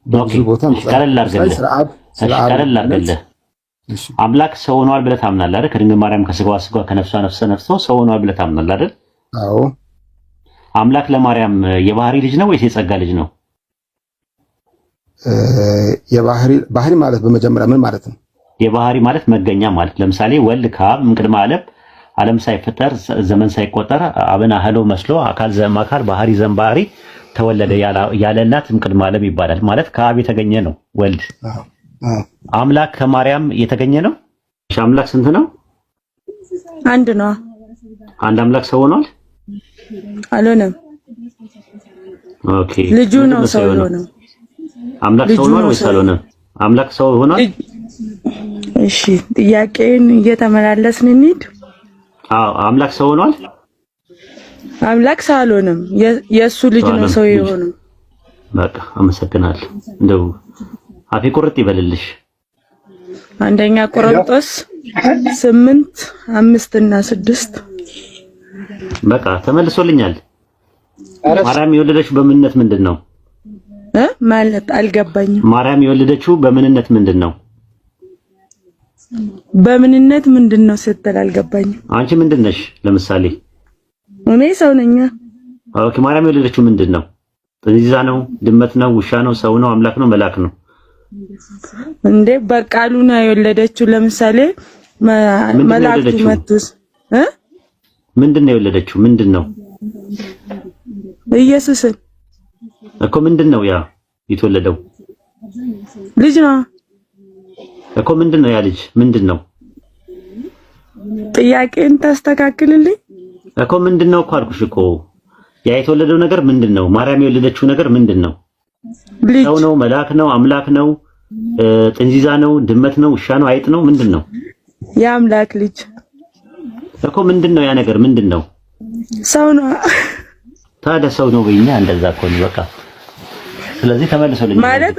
በብዙ ቦታ ቀለል አምላክ ሰው ሆኗል ብለህ ታምናለህ አይደል? ከድንግል ማርያም ከስጋዋ ስጋ ከነፍሷ ነፍስ ነፍሶ ሰው ሆኗል ብለህ ታምናለህ አይደል? አዎ። አምላክ ለማርያም የባህሪ ልጅ ነው ወይስ የጸጋ ልጅ ነው? ባህሪ ማለት በመጀመሪያ ምን ማለት ነው? የባህሪ ማለት መገኛ ማለት ለምሳሌ ወልድ ከአብ እምቅድመ ዓለም ሳይፈጠር ዘመን ሳይቆጠር አብን አህሎ መስሎ አካል ዘእምአካል ባህሪ ዘእምባህሪ ተወለደ ያለ እናት እምቅድመ ዓለም ይባላል። ማለት ከአብ የተገኘ ነው ወልድ። አምላክ ከማርያም የተገኘ ነው። አምላክ ስንት ነው? አንድ ነው። አንድ አምላክ ሰው ሆኗል? አልሆነም። ኦኬ። ልጁ ነው ሰው ሆኗል። አምላክ ሰው ሆኗል ወይስ አልሆነም? አምላክ ሰው ሆኗል? እሺ፣ ጥያቄን እየተመላለስን እንሂድ። አዎ፣ አምላክ ሰው ሆኗል? አምላክ ሰው አልሆነም። የእሱ ልጅ ነው ሰው የሆነው። በቃ አመሰግናለሁ። እንደው አፌ ቁርጥ ይበልልሽ። አንደኛ ቆሮንቶስ 8:5 እና 6 በቃ ተመልሶልኛል። ማርያም የወለደችው በምንነት ምንድን ነው? ማለት አልገባኝም። ማርያም የወለደችው በምንነት ምንድን ነው? በምንነት ምንድን ነው ስትል አልገባኝም። አንቺ ምንድን ነሽ? ለምሳሌ እኔ ሰው ነኝ። ኦኬ። ማርያም የወለደችው ምንድን ነው? ጥንዚዛ ነው? ድመት ነው? ውሻ ነው? ሰው ነው? አምላክ ነው? መልአክ ነው? እንዴ በቃሉ ነው የወለደችው። ለምሳሌ መልአክቱ መጥቶስ ምንድነው የወለደችው? ምንድነው? ኢየሱስን እኮ ምንድነው ያ የተወለደው? ልጅ ነው እኮ ምንድነው ያ ልጅ? ምንድነው? ጥያቄን ታስተካክልልኝ እኮ ምንድነው እኮ አልኩሽ እኮ። ያ የተወለደው ነገር ምንድነው? ማርያም የወለደችው ነገር ምንድነው? ሰው ነው? መልአክ ነው? አምላክ ነው? ጥንዚዛ ነው? ድመት ነው? ውሻ ነው? አይጥ ነው? ምንድነው? የአምላክ ልጅ እኮ ምንድነው ያ ነገር? ምንድነው? ሰው ነው። ታዲያ ሰው ነው በእኛ እንደዛ እኮ ነው በቃ። ስለዚህ ተመልሶልኝ ማለት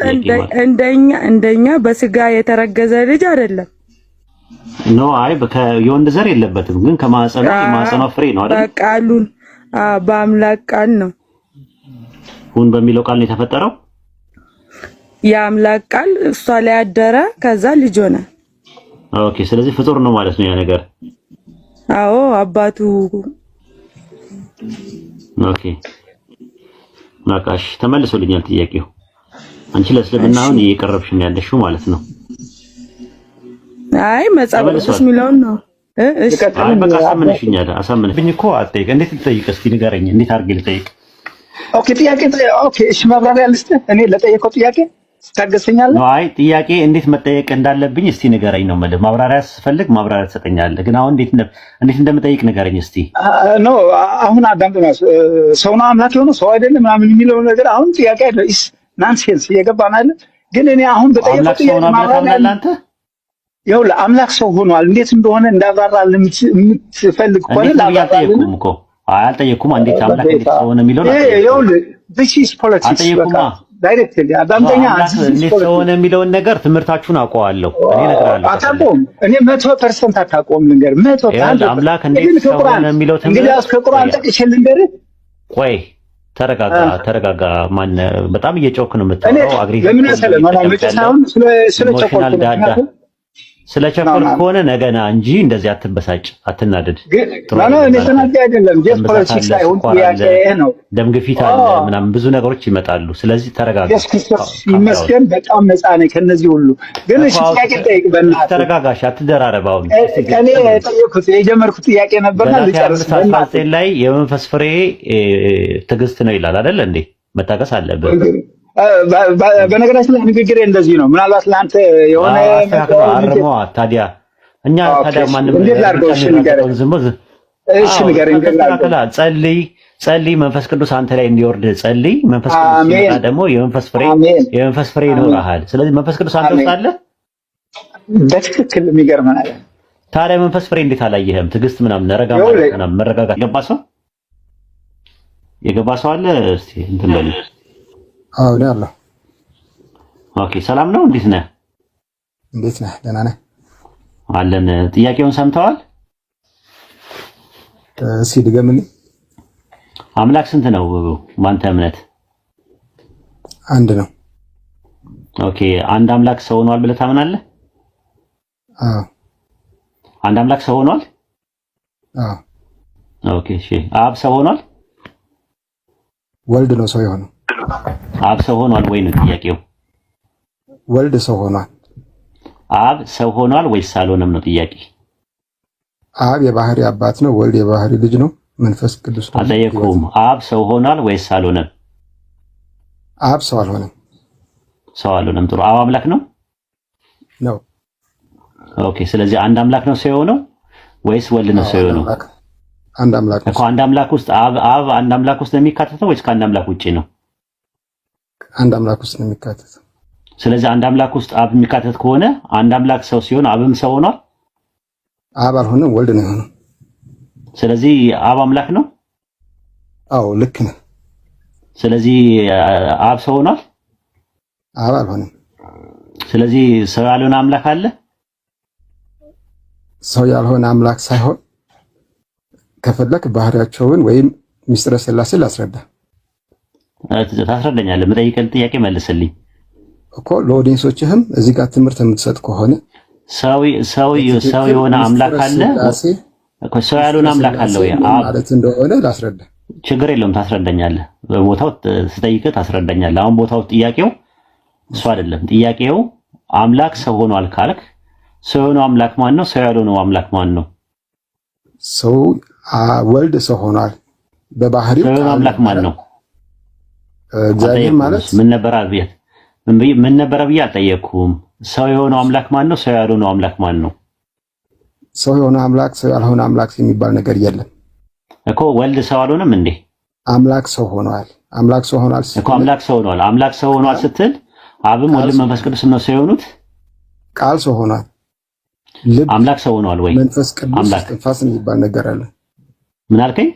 እንደኛ በስጋ የተረገዘ ልጅ አይደለም። ኖ አይ የወንድ ዘር የለበትም፣ ግን ከማህፀኗ ፍሬ ነው አይደል? በቃሉን በአምላክ ቃል ነው። ሁን በሚለው ቃል ነው የተፈጠረው። የአምላክ ቃል እሷ ላይ አደረ፣ ከዛ ልጅ ሆነ። ኦኬ። ስለዚህ ፍጡር ነው ማለት ነው ያ ነገር። አዎ አባቱ። ኦኬ ናቃሽ ተመልሶልኛል ጥያቄው። አንቺ ለእስልምና አሁን እየቀረብሽ ነው ያለሽው ማለት ነው። አይ መጽሐፍ ቅዱስ የሚለውን ነው። እሺ በቃ አሳመነሽኝ እኮ። አትጠይቅ። እንዴት ልጠይቅ? እስኪ ንገረኝ። እንዴት አድርጌ ልጠይቅ? ኦኬ ጥያቄ። ኦኬ እሺ፣ ማብራሪያ ልስጥህ እኔ ለጠየቀው ጥያቄ ታገሰኛለህ? አይ ጥያቄ እንዴት መጠየቅ እንዳለብኝ እስቲ ንገረኝ ነው ማለት። ማብራሪያ ስፈልግ ማብራሪያ ትሰጠኛለህ፣ ግን አሁን እንዴት እንደምጠይቅ ንገረኝ እስቲ። ኖ አሁን አዳምጠኝ። ሰው ነው አምላክ የሆነው ሰው አይደለም ምናምን የሚለው ነገር አሁን ጥያቄ አይደለም። ኢስ ናንሴንስ እየገባን አይደል? ግን እኔ አሁን በጠየቀው ጥያቄ ማብራሪያ አላንተ ይኸውልህ አምላክ ሰው ሆኗል እንዴት እንደሆነ እንዳብራራልህ የምትፈልግ ከሆነ ላብራራልህ እኮ። አልጠየኩም። እንዴት አምላክ እንዴት ሰው ሆነ የሚለው ነው። ይኸውልህ this is politics ዳይሬክትሊ አዳምጠኛ። እንዴት ሰው ሆነ የሚለውን ነገር ትምህርታችሁን አውቀዋለሁ እኔ እነግርሃለሁ። አታውቀውም። እኔ 100% አታውቀውም። ልንገርህ 100% አምላክ እንዴት ሰው ሆነ የሚለው ትምህርት እንግዲህ እስከ ቁርአን ጠቅሼ ልንገርህ። ቆይ ተረጋጋ። ማን በጣም እየጮክ ነው የምታወራው? አግሪ ለምን ያሰለ ማለት ነው። ስለ ቸኮልኩ ስለቸኮልክ ከሆነ ነገና እንጂ እንደዚህ አትበሳጭ፣ አትናደድ። እኔ ተናደድ አይደለም። ጀስት ፖለቲክስ ሳይሆን ጥያቄ ነው። ደም ግፊት አለ ምናምን ብዙ ነገሮች ይመጣሉ። ስለዚህ ተረጋጋ። ክርስቶስ ይመስገን በጣም ነፃ ነኝ ከነዚህ ሁሉ። ግን እሺ ጥያቄ ጠይቅ በእናትህ። ተረጋጋሽ፣ አትደራረብ። አሁን እኔ የጀመርኩት ጥያቄ ነበርና ልጨርስ። በእናትህ ላይ የመንፈስ ፍሬ ትዕግስት ነው ይላል አይደል እንዴ? መታገስ አለብህ። በነገራችን ላይ ንግግሬ እንደዚህ ነው። ምናልባት ለአንተ የሆነ አርሞ ታዲያ ማንም ጸልይ መንፈስ ቅዱስ አንተ ላይ እንዲወርድ ጸልይ። መንፈስ ቅዱስ ሲመጣ ደግሞ የመንፈስ ፍሬ ይኖርሃል። ስለዚህ መንፈስ ቅዱስ አንተ ውስጥ አለ በትክክል። የሚገርም ነገር ታዲያ መንፈስ ፍሬ እንዴት አላየህም? ትዕግስት ምናምን መረጋጋት የገባ ሰው አለ? እስቲ እንትን በል። አዎ አለ። ኦኬ ሰላም ነው። እንዴት ነህ? ደህና ነህ? አለን። ጥያቄውን ሰምተዋል? እስኪ ድገምልኝ። አምላክ ስንት ነው ባንተ እምነት? አንድ ነው። ኦኬ አንድ አምላክ ሰው ሆኗል ብለህ ታምናለህ? አዎ። አንድ አምላክ ሰው ሆኗል? አዎ። ኦኬ እሺ። አብ ሰው ሆኗል? ወልድ ነው ሰው የሆነው። አብ ሰው ሆኗል ወይ ነው ጥያቄው? ወልድ ሰው ሆኗል። አብ ሰው ሆኗል ወይስ አልሆነም ነው ጥያቄ? አብ የባህሪ አባት ነው፣ ወልድ የባህሪ ልጅ ነው፣ መንፈስ ቅዱስ ነው። አልጠየኩም። አብ ሰው ሆኗል ወይስ አልሆነም? አብ ሰው አልሆነም። ሰው አልሆነም። ጥሩ። አብ አምላክ ነው ነው። ኦኬ። ስለዚህ አንድ አምላክ ነው ሰው የሆነው ወይስ ወልድ ነው ሰው የሆነው? አንድ አምላክ ነው። አንድ አምላክ ውስጥ አብ አንድ አምላክ ውስጥ ነው የሚካተተው ወይስ ከአንድ አምላክ ውጪ ነው? አንድ አምላክ ውስጥ ነው የሚካተተው። ስለዚህ አንድ አምላክ ውስጥ አብ የሚካተት ከሆነ አንድ አምላክ ሰው ሲሆን አብም ሰው ሆኗል? አብ አልሆነም፣ ወልድ ነው የሆነው። ስለዚህ አብ አምላክ ነው? አዎ ልክ ነህ። ስለዚህ አብ ሰው ሆኗል? አብ አልሆነም። ስለዚህ ሰው ያልሆነ አምላክ አለ? ሰው ያልሆነ አምላክ ሳይሆን ከፈለክ ባህሪያቸውን ወይም ሚስጥረ ሥላሴ ላስረዳ። ታስረዳኛለህ? መጠይቀን ጥያቄ መልስልኝ እኮ ለኦዲየንሶችህም እዚህ ጋር ትምህርት የምትሰጥ ከሆነ ሰው የሆነ አምላክ አለ እኮ ሰው ያልሆነ አምላክ አለ ወይ ማለት እንደሆነ ላስረዳ። ችግር የለውም ታስረዳኛለህ። በቦታው ስጠይቅህ ታስረዳኛለህ። አሁን ቦታው ጥያቄው እሱ አይደለም። ጥያቄው አምላክ ሰው ሆኗል ካልክ ሰው የሆነው አምላክ ማን ነው? ሰው ያልሆነው አምላክ ማን ነው? ሰው ወልድ ሰው ሆኗል በባህሪው። ሰው የሆነው አምላክ ማን ነው? እግዚአብሔር ማለት ምን ነበር ብዬ አልጠየቅኩም። ሰው የሆነው አምላክ ማን ነው? ሰው ያልሆነው አምላክ ማን ነው? ሰው የሆነ አምላክ ሰው ያልሆነ አምላክ የሚባል ነገር የለም እኮ። ወልድ ሰው አልሆነም እንዴ? አምላክ ሰው ሆኗል። አምላክ ሰው ሆኗል እኮ። አምላክ ሰው ሆኗል። አምላክ ሰው ሆኗል ስትል አብም ወልድም መንፈስ ቅዱስ ነው ሰው የሆኑት? ቃል ሰው ሆኗል። አምላክ ሰው ሆኗል ወይ? መንፈስ ቅዱስ ትንፋስ የሚባል ነገር አለ። ምን አልከኝ?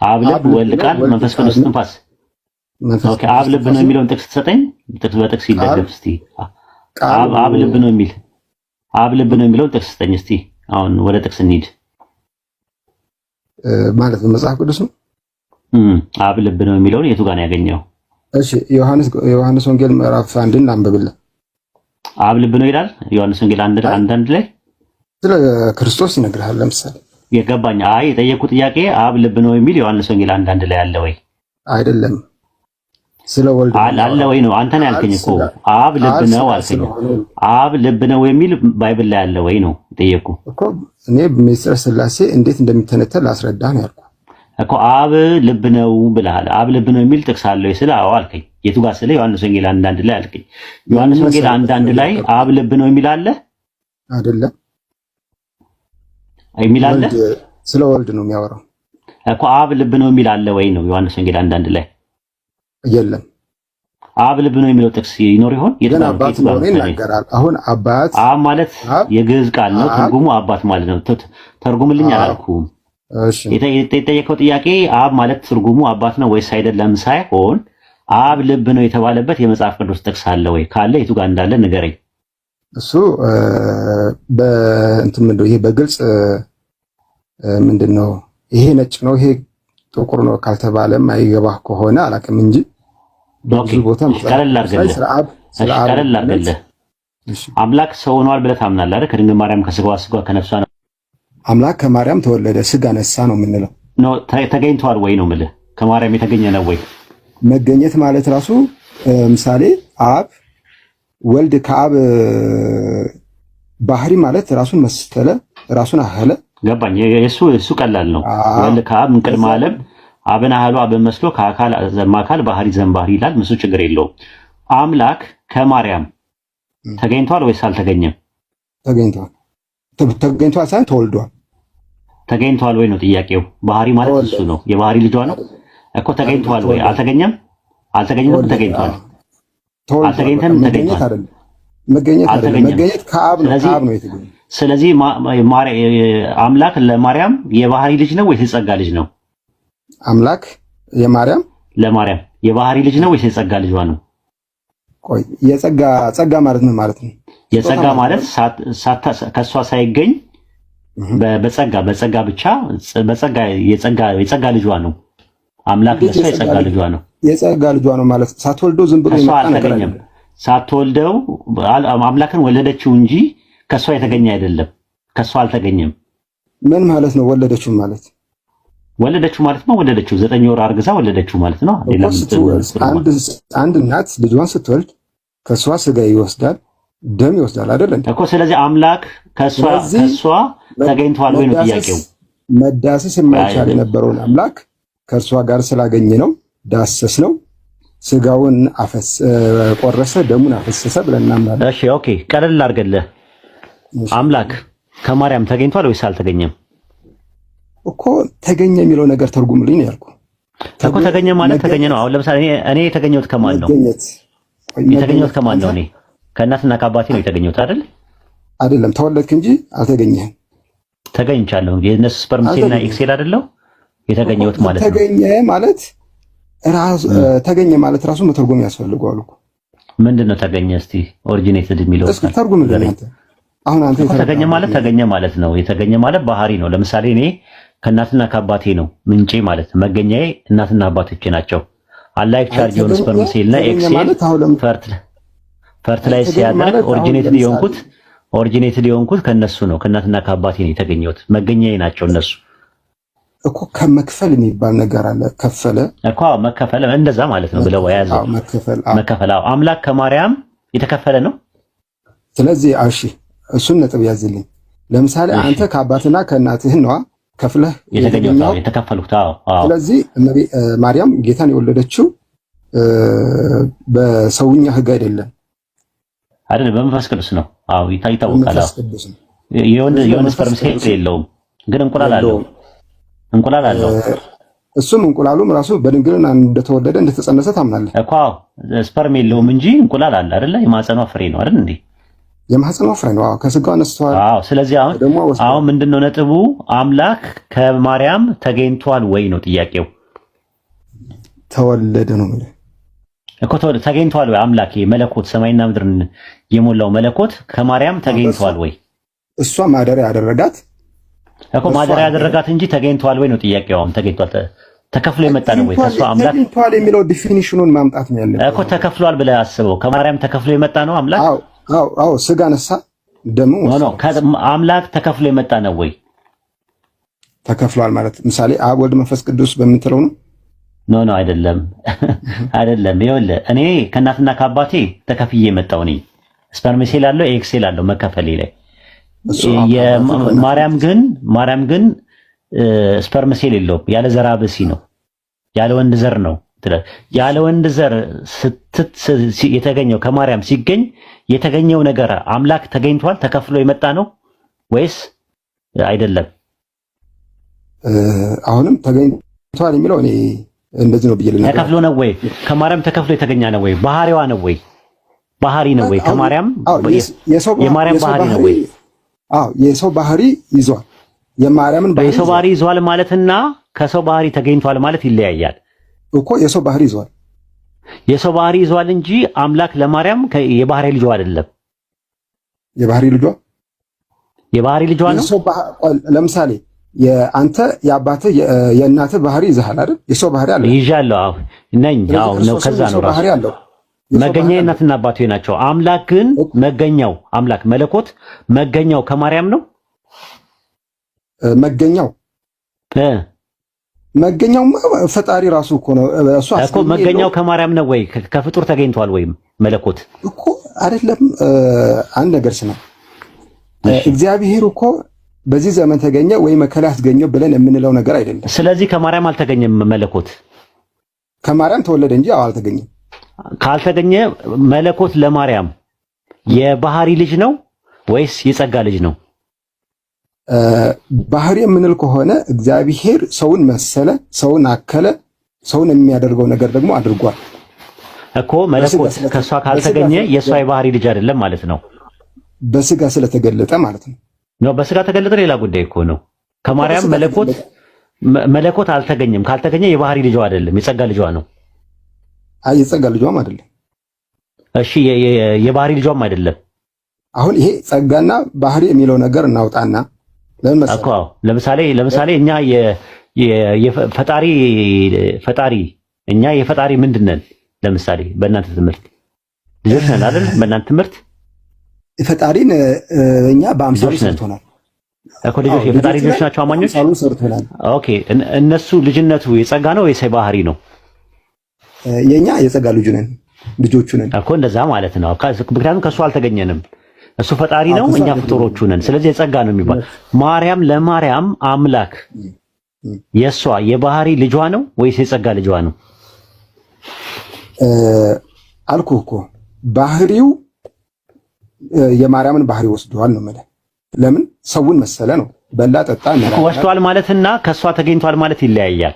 አብ ልብ፣ ወልድ ቃል፣ መንፈስ ቅዱስ ትንፋስ። ኦኬ አብ ልብ ነው የሚለውን ጥቅስ ትሰጠኝ። ጥቅስ በጥቅስ ይደገፍ እስቲ። አብ ልብ ነው የሚል አብ ልብ ነው የሚለውን ጥቅስ ስጠኝ እስቲ። አሁን ወደ ጥቅስ እንሂድ። ማለት በመጽሐፍ ቅዱስ ነው። አብ ልብ ነው የሚለውን የቱ ጋር ነው ያገኘው? እሺ ዮሐንስ ወንጌል ምዕራፍ 1 አንብብልን። አብ ልብ ነው ይላል ዮሐንስ ወንጌል 1 ላይ ስለ ክርስቶስ ይነግርሃል። ለምሳሌ የገባኝ የጠየቁ ጥያቄ አብ ልብ ነው የሚል ዮሐንስ ወንጌል 1 ላይ አለ ወይ? አይደለም። ስለ ወልድ አለ ወይ ነው አንተ ነው ያልከኝ እኮ። አብ ልብ ነው አልከኝ። አብ ልብ ነው የሚል ባይብል ላይ አለ ወይ ነው የጠየቁ እኮ። እኔ ሚስጥረ ሥላሴ እንዴት እንደሚተነተን ላስረዳህ ነው ያልኩህ እኮ። አብ ልብ ነው ብለሃል። አብ ልብ ነው የሚል ጥቅስ አለ ወይ ስለ አዎ አልከኝ። የቱ ጋር ስለ ዮሐንስ ወንጌል 1 ላይ አልከኝ። ዮሐንስ ወንጌል 1 ላይ አብ ልብ ነው የሚል አለ አይደለም? የሚል አለ። ስለ ወልድ ነው የሚያወራው እኮ። አብ ልብ ነው የሚል አለ ወይ ነው ዮሐንስ ወንጌል 1 ላይ የለም። አብ ልብ ነው የሚለው ጥቅስ ይኖር ይሆን? አባት ነው ይናገራል። አሁን አባት አብ ማለት የግዕዝ ቃል ነው። ትርጉሙ አባት ማለት ነው። ተርጉምልኝ አላልኩም። እሺ የጠየቀው ጥያቄ አብ ማለት ትርጉሙ አባት ነው ወይስ አይደለም ሳይሆን አብ ልብ ነው የተባለበት የመጽሐፍ ቅዱስ ጥቅስ አለ ወይ? ካለ የቱ ጋር እንዳለ ንገረኝ። እሱ በእንትን ምንድነው ይሄ በግልጽ ምንድነው ይሄ ነጭ ነው ይሄ ጥቁር ነው ካልተባለም አይገባህ ከሆነ አላውቅም እንጂ ብዙ ቦታ ቀለል አድርግልህ። አምላክ ሰው ሆኗል ብለህ ታምናለህ አይደል? ከድንግል ማርያም ከስጋዋ ከነፍሷ ነው አምላክ ከማርያም ተወለደ ስጋ ነሳ ነው የምንለው። ተገኝቷል ወይ ነው የምልህ። ከማርያም የተገኘ ነው ወይ? መገኘት ማለት ራሱ ምሳሌ አብ ወልድ ከአብ ባህሪ ማለት ራሱን መሰለ ራሱን አህለ። ገባኝ። እሱ ቀላል ነው። ወልድ ከአብ ቅድመ ዓለም አብን አህሎ አብን መስሎ ከአካል ዘማካል ባህሪ ዘንባህሪ ይላል። ምሱ ችግር የለውም። አምላክ ከማርያም ተገኝቷል ወይስ አልተገኘም? ተገኝቷል ሳይሆን ተወልዷል። ተገኝቷል ወይ ነው ጥያቄው። ባህሪ ማለት እሱ ነው። የባህሪ ልጇ ነው እኮ። ተገኝቷል ወይ? አልተገኘም። ተገኝቷል። አልተገኘም። ተገኝቷል። መገኘት ከአብ ነው የተገኘው። ስለዚህ አምላክ ለማርያም የባህሪ ልጅ ነው ወይስ የጸጋ ልጅ ነው? አምላክ ለማርያም የባህሪ ልጅ ነው ወይስ የጸጋ ልጇ ነው? ቆይ ጸጋ ማለት ምን ማለት ነው? የጸጋ ማለት ከሷ ሳይገኝ በጸጋ ብቻ የጸጋ ልጇ ነው። አምላክ ለሷ የጸጋ ልጇ ነው። የጸጋ ልጇ ነው ማለት ሳትወልዶ ዝም ብሎ እሷ አልተገኘም። ሳትወልደው አምላክን ወለደችው እንጂ ከሷ የተገኘ አይደለም። ከሷ አልተገኘም። ምን ማለት ነው? ወለደችው ማለት ወለደችው 9 ወር አርግዛ ወለደችው ማለት ነው። አንድ እናት ልጇን ስትወልድ ከሷ ስጋ ይወስዳል፣ ደም ይወስዳል አይደል እንዴ እኮ። ስለዚህ አምላክ ከሷ ተገኝቷል ወይ ነው ጥያቄው። መዳሰስ የማይቻል የነበረውን አምላክ ከእርሷ ጋር ስላገኘ ነው ዳሰስ ነው፣ ስጋውን ቆረሰ፣ ደሙን አፈሰሰ ብለን እናምናለን። እሺ ኦኬ፣ ቀለል አድርገልህ አምላክ ከማርያም ተገኝቷል ወይስ አልተገኘም? እኮ ተገኘ የሚለው ነገር ተርጉምልኝ ነው ያልኩ እኮ። ተገኘ ማለት ተገኘ ነው። አሁን ለምሳሌ እኔ የተገኘሁት ከማን ነው? የተገኘሁት ከማን ነው? እኔ ከእናትና ከአባቴ ነው የተገኘሁት አይደል? አይደለም፣ ተወለድክ እንጂ አልተገኘህም። ተገኝቻለሁ። የነሱ ስፐርም ሴልና ኤክሴል አይደለው የተገኘሁት ማለት ነው። ተገኘ ማለት ራሱ መተርጎም ያስፈልገዋል እኮ። ምንድነው ተገኘ? እስቲ ኦሪጂኔትድ የሚለው እስኪ ተርጉምልኝ አንተ። አሁን አንተ ተገኘ ማለት ነው። የተገኘ ማለት ባህሪ ነው። ለምሳሌ እኔ ከእናትና ከአባቴ ነው ምንጬ ማለት ነው። መገኛዬ እናትና አባቶቼ ናቸው። አላይክ ቻርጅ የሆነ ስፐርም ሴልና ኤክሴል ፈርትላይዝ ሲያደርግ ኦሪጂኔትድ የሆንኩት ከነሱ ነው። ከእናትና ከአባቴ ነው የተገኘሁት። መገኛዬ ናቸው እነሱ እኮ። ከመክፈል የሚባል ነገር አለ። ከፈለ እኮ መከፈል እንደዛ ማለት ነው ብለው ያዘው። መከፈል አምላክ ከማርያም የተከፈለ ነው። ስለዚህ እሺ እሱን ነጥብ ያዝልኝ። ለምሳሌ አንተ ከአባትና ከእናትህ ነው ከፍለህ የተከፈሉት። ስለዚህ ማርያም ጌታን የወለደችው በሰውኛ ሕግ አይደለም፣ በመንፈስ ቅዱስ ነው። ይታወቃል። የወንድ ስፐርም ሴል የለውም፣ ግን እንቁላል አለው። እሱም እንቁላሉም ራሱ በድንግልና እንደተወለደ እንደተጸነሰ ታምናለህ እኮ። ስፐርም የለውም እንጂ እንቁላል አለ አይደለ? የማህፀኗ ፍሬ ነው አይደል እንዴ? የማህፀኗ ፍሬ ነው። ከስጋው አነስተዋል። ስለዚህ አሁን ምንድነው ነጥቡ? አምላክ ከማርያም ተገኝቷል ወይ ነው ጥያቄው። ተወለደ ነው ማለት እኮ። ተገኝቷል ወይ አምላክ መለኮት ሰማይና ምድርን የሞላው መለኮት ከማርያም ተገኝቷል ወይ? እሷ ማደሪያ ያደረጋት እኮ ማደሪያ ያደረጋት እንጂ ተገኝቷል ወይ ነው ጥያቄው። ተገኝቷል ተከፍሎ የመጣ ነው ወይ? ከሷ አምላክ ተገኝቷል የሚለው ዲፊኒሽኑን ማምጣት ነው ያለው እኮ። ተከፍሏል ብለህ አስበው። ከማርያም ተከፍሎ የመጣ ነው አምላክ። አዎ ስጋ ነሳ ደሙ ነው። አምላክ ተከፍሎ የመጣ ነው ወይ? ተከፍሏል ማለት ምሳሌ አብ ወልድ መንፈስ ቅዱስ በምትለው ነው። ኖ አይደለም። ይኸውልህ እኔ ከእናትና ከአባቴ ተከፍዬ የመጣው ነኝ። ስፐርም ሴል አለው ኤክሴል አለው መከፈሌ ላይ። ማርያም ግን ስፐርም ሴል የለውም። ያለ ዘራ ብሲ ነው፣ ያለ ወንድ ዘር ነው። ያለ ወንድ ዘር የተገኘው ከማርያም ሲገኝ የተገኘው ነገር አምላክ ተገኝቷል ተከፍሎ የመጣ ነው ወይስ አይደለም? አሁንም ተገኝቷል የሚለው እኔ እንደዚህ ነው ብዬ ልነግርህ። ተከፍሎ ነው ወይ? ከማርያም ተከፍሎ የተገኘ ነው ወይ? ባህሪዋ ነው ወይ? ባህሪ ነው ወይ? ከማርያም የማርያም ባህሪ ነው ወይ? የሰው ባህሪ ይዟል። የማርያምን ባህሪ የሰው ባህሪ ይዟል ማለትና ከሰው ባህሪ ተገኝቷል ማለት ይለያያል እኮ። የሰው ባህሪ ይዟል። የሰው ባህሪ ይዟል እንጂ አምላክ ለማርያም የባህሪ ልጇ አይደለም። የባህሪ ልጇ ነው። ለምሳሌ የአንተ የአባትህ የእናትህ ባህሪ ይዘሃል አይደል? የሰው ባህሪ አለ። ይዣለሁ። ነኝ ነው። ከዛ ነው ራሱ መገኛ እናትና አባቱ ናቸው። አምላክ ግን መገኛው አምላክ መለኮት መገኛው ከማርያም ነው። መገኛው ፈጣሪ ራሱ እኮ ነው። እሱ መገኛው ከማርያም ነው ወይ? ከፍጡር ተገኝቷል ወይም መለኮት እኮ አይደለም። አንድ ነገር ስማ፣ እግዚአብሔር እኮ በዚህ ዘመን ተገኘ ወይ መከራ አስገኘው ብለን የምንለው ነገር አይደለም። ስለዚህ ከማርያም አልተገኘም መለኮት። ከማርያም ተወለደ እንጂ አልተገኘም። ካልተገኘ መለኮት ለማርያም የባህሪ ልጅ ነው ወይስ የጸጋ ልጅ ነው? ባህሪ የምንል ከሆነ እግዚአብሔር ሰውን መሰለ፣ ሰውን አከለ፣ ሰውን የሚያደርገው ነገር ደግሞ አድርጓል እኮ። መለኮት ከሷ ካልተገኘ የሷ የባህሪ ልጅ አይደለም ማለት ነው። በስጋ ስለተገለጠ ማለት ነው። በስጋ ተገለጠ ሌላ ጉዳይ እኮ ነው። ከማርያም መለኮት አልተገኘም። ካልተገኘ የባህሪ ልጇ አይደለም፣ የጸጋ ልጇ ነው። የጸጋ ልጇም አይደለም። እሺ የባህሪ ልጇም አይደለም። አሁን ይሄ ጸጋና ባህሪ የሚለው ነገር እናውጣና ለምን መሰለህ? ለምሳሌ እኛ ፈጣሪ እኛ የፈጣሪ ምንድን ነን? ለምሳሌ በእናንተ ትምህርት ልጆች ነን አይደል? በእናንተ ትምህርት ፈጣሪን እኛ በአምሳሉ ሰርቶናል እኮ። ልጆች የፈጣሪ ልጆች ናቸው አማኞች። በአምሳሉ ሰርቶናል። ኦኬ እነሱ ልጅነቱ የጸጋ ነው ወይስ የባህሪ ነው? የኛ የጸጋ ልጆቹ ነን እኮ እንደዛ ማለት ነው። ምክንያቱም ከሱ አልተገኘንም። እሱ ፈጣሪ ነው፣ እኛ ፍጡሮቹ ነን። ስለዚህ የጸጋ ነው የሚባል። ማርያም ለማርያም አምላክ የሷ የባህሪ ልጇ ነው ወይስ የጸጋ ልጇ ነው? አልኩህ እኮ ባህሪው የማርያምን ባህሪ ወስዷል ነው ማለት። ለምን ሰውን መሰለ ነው። በላ ጠጣ ነው ወስዷል ማለትና ከሷ ተገኝቷል ማለት ይለያያል።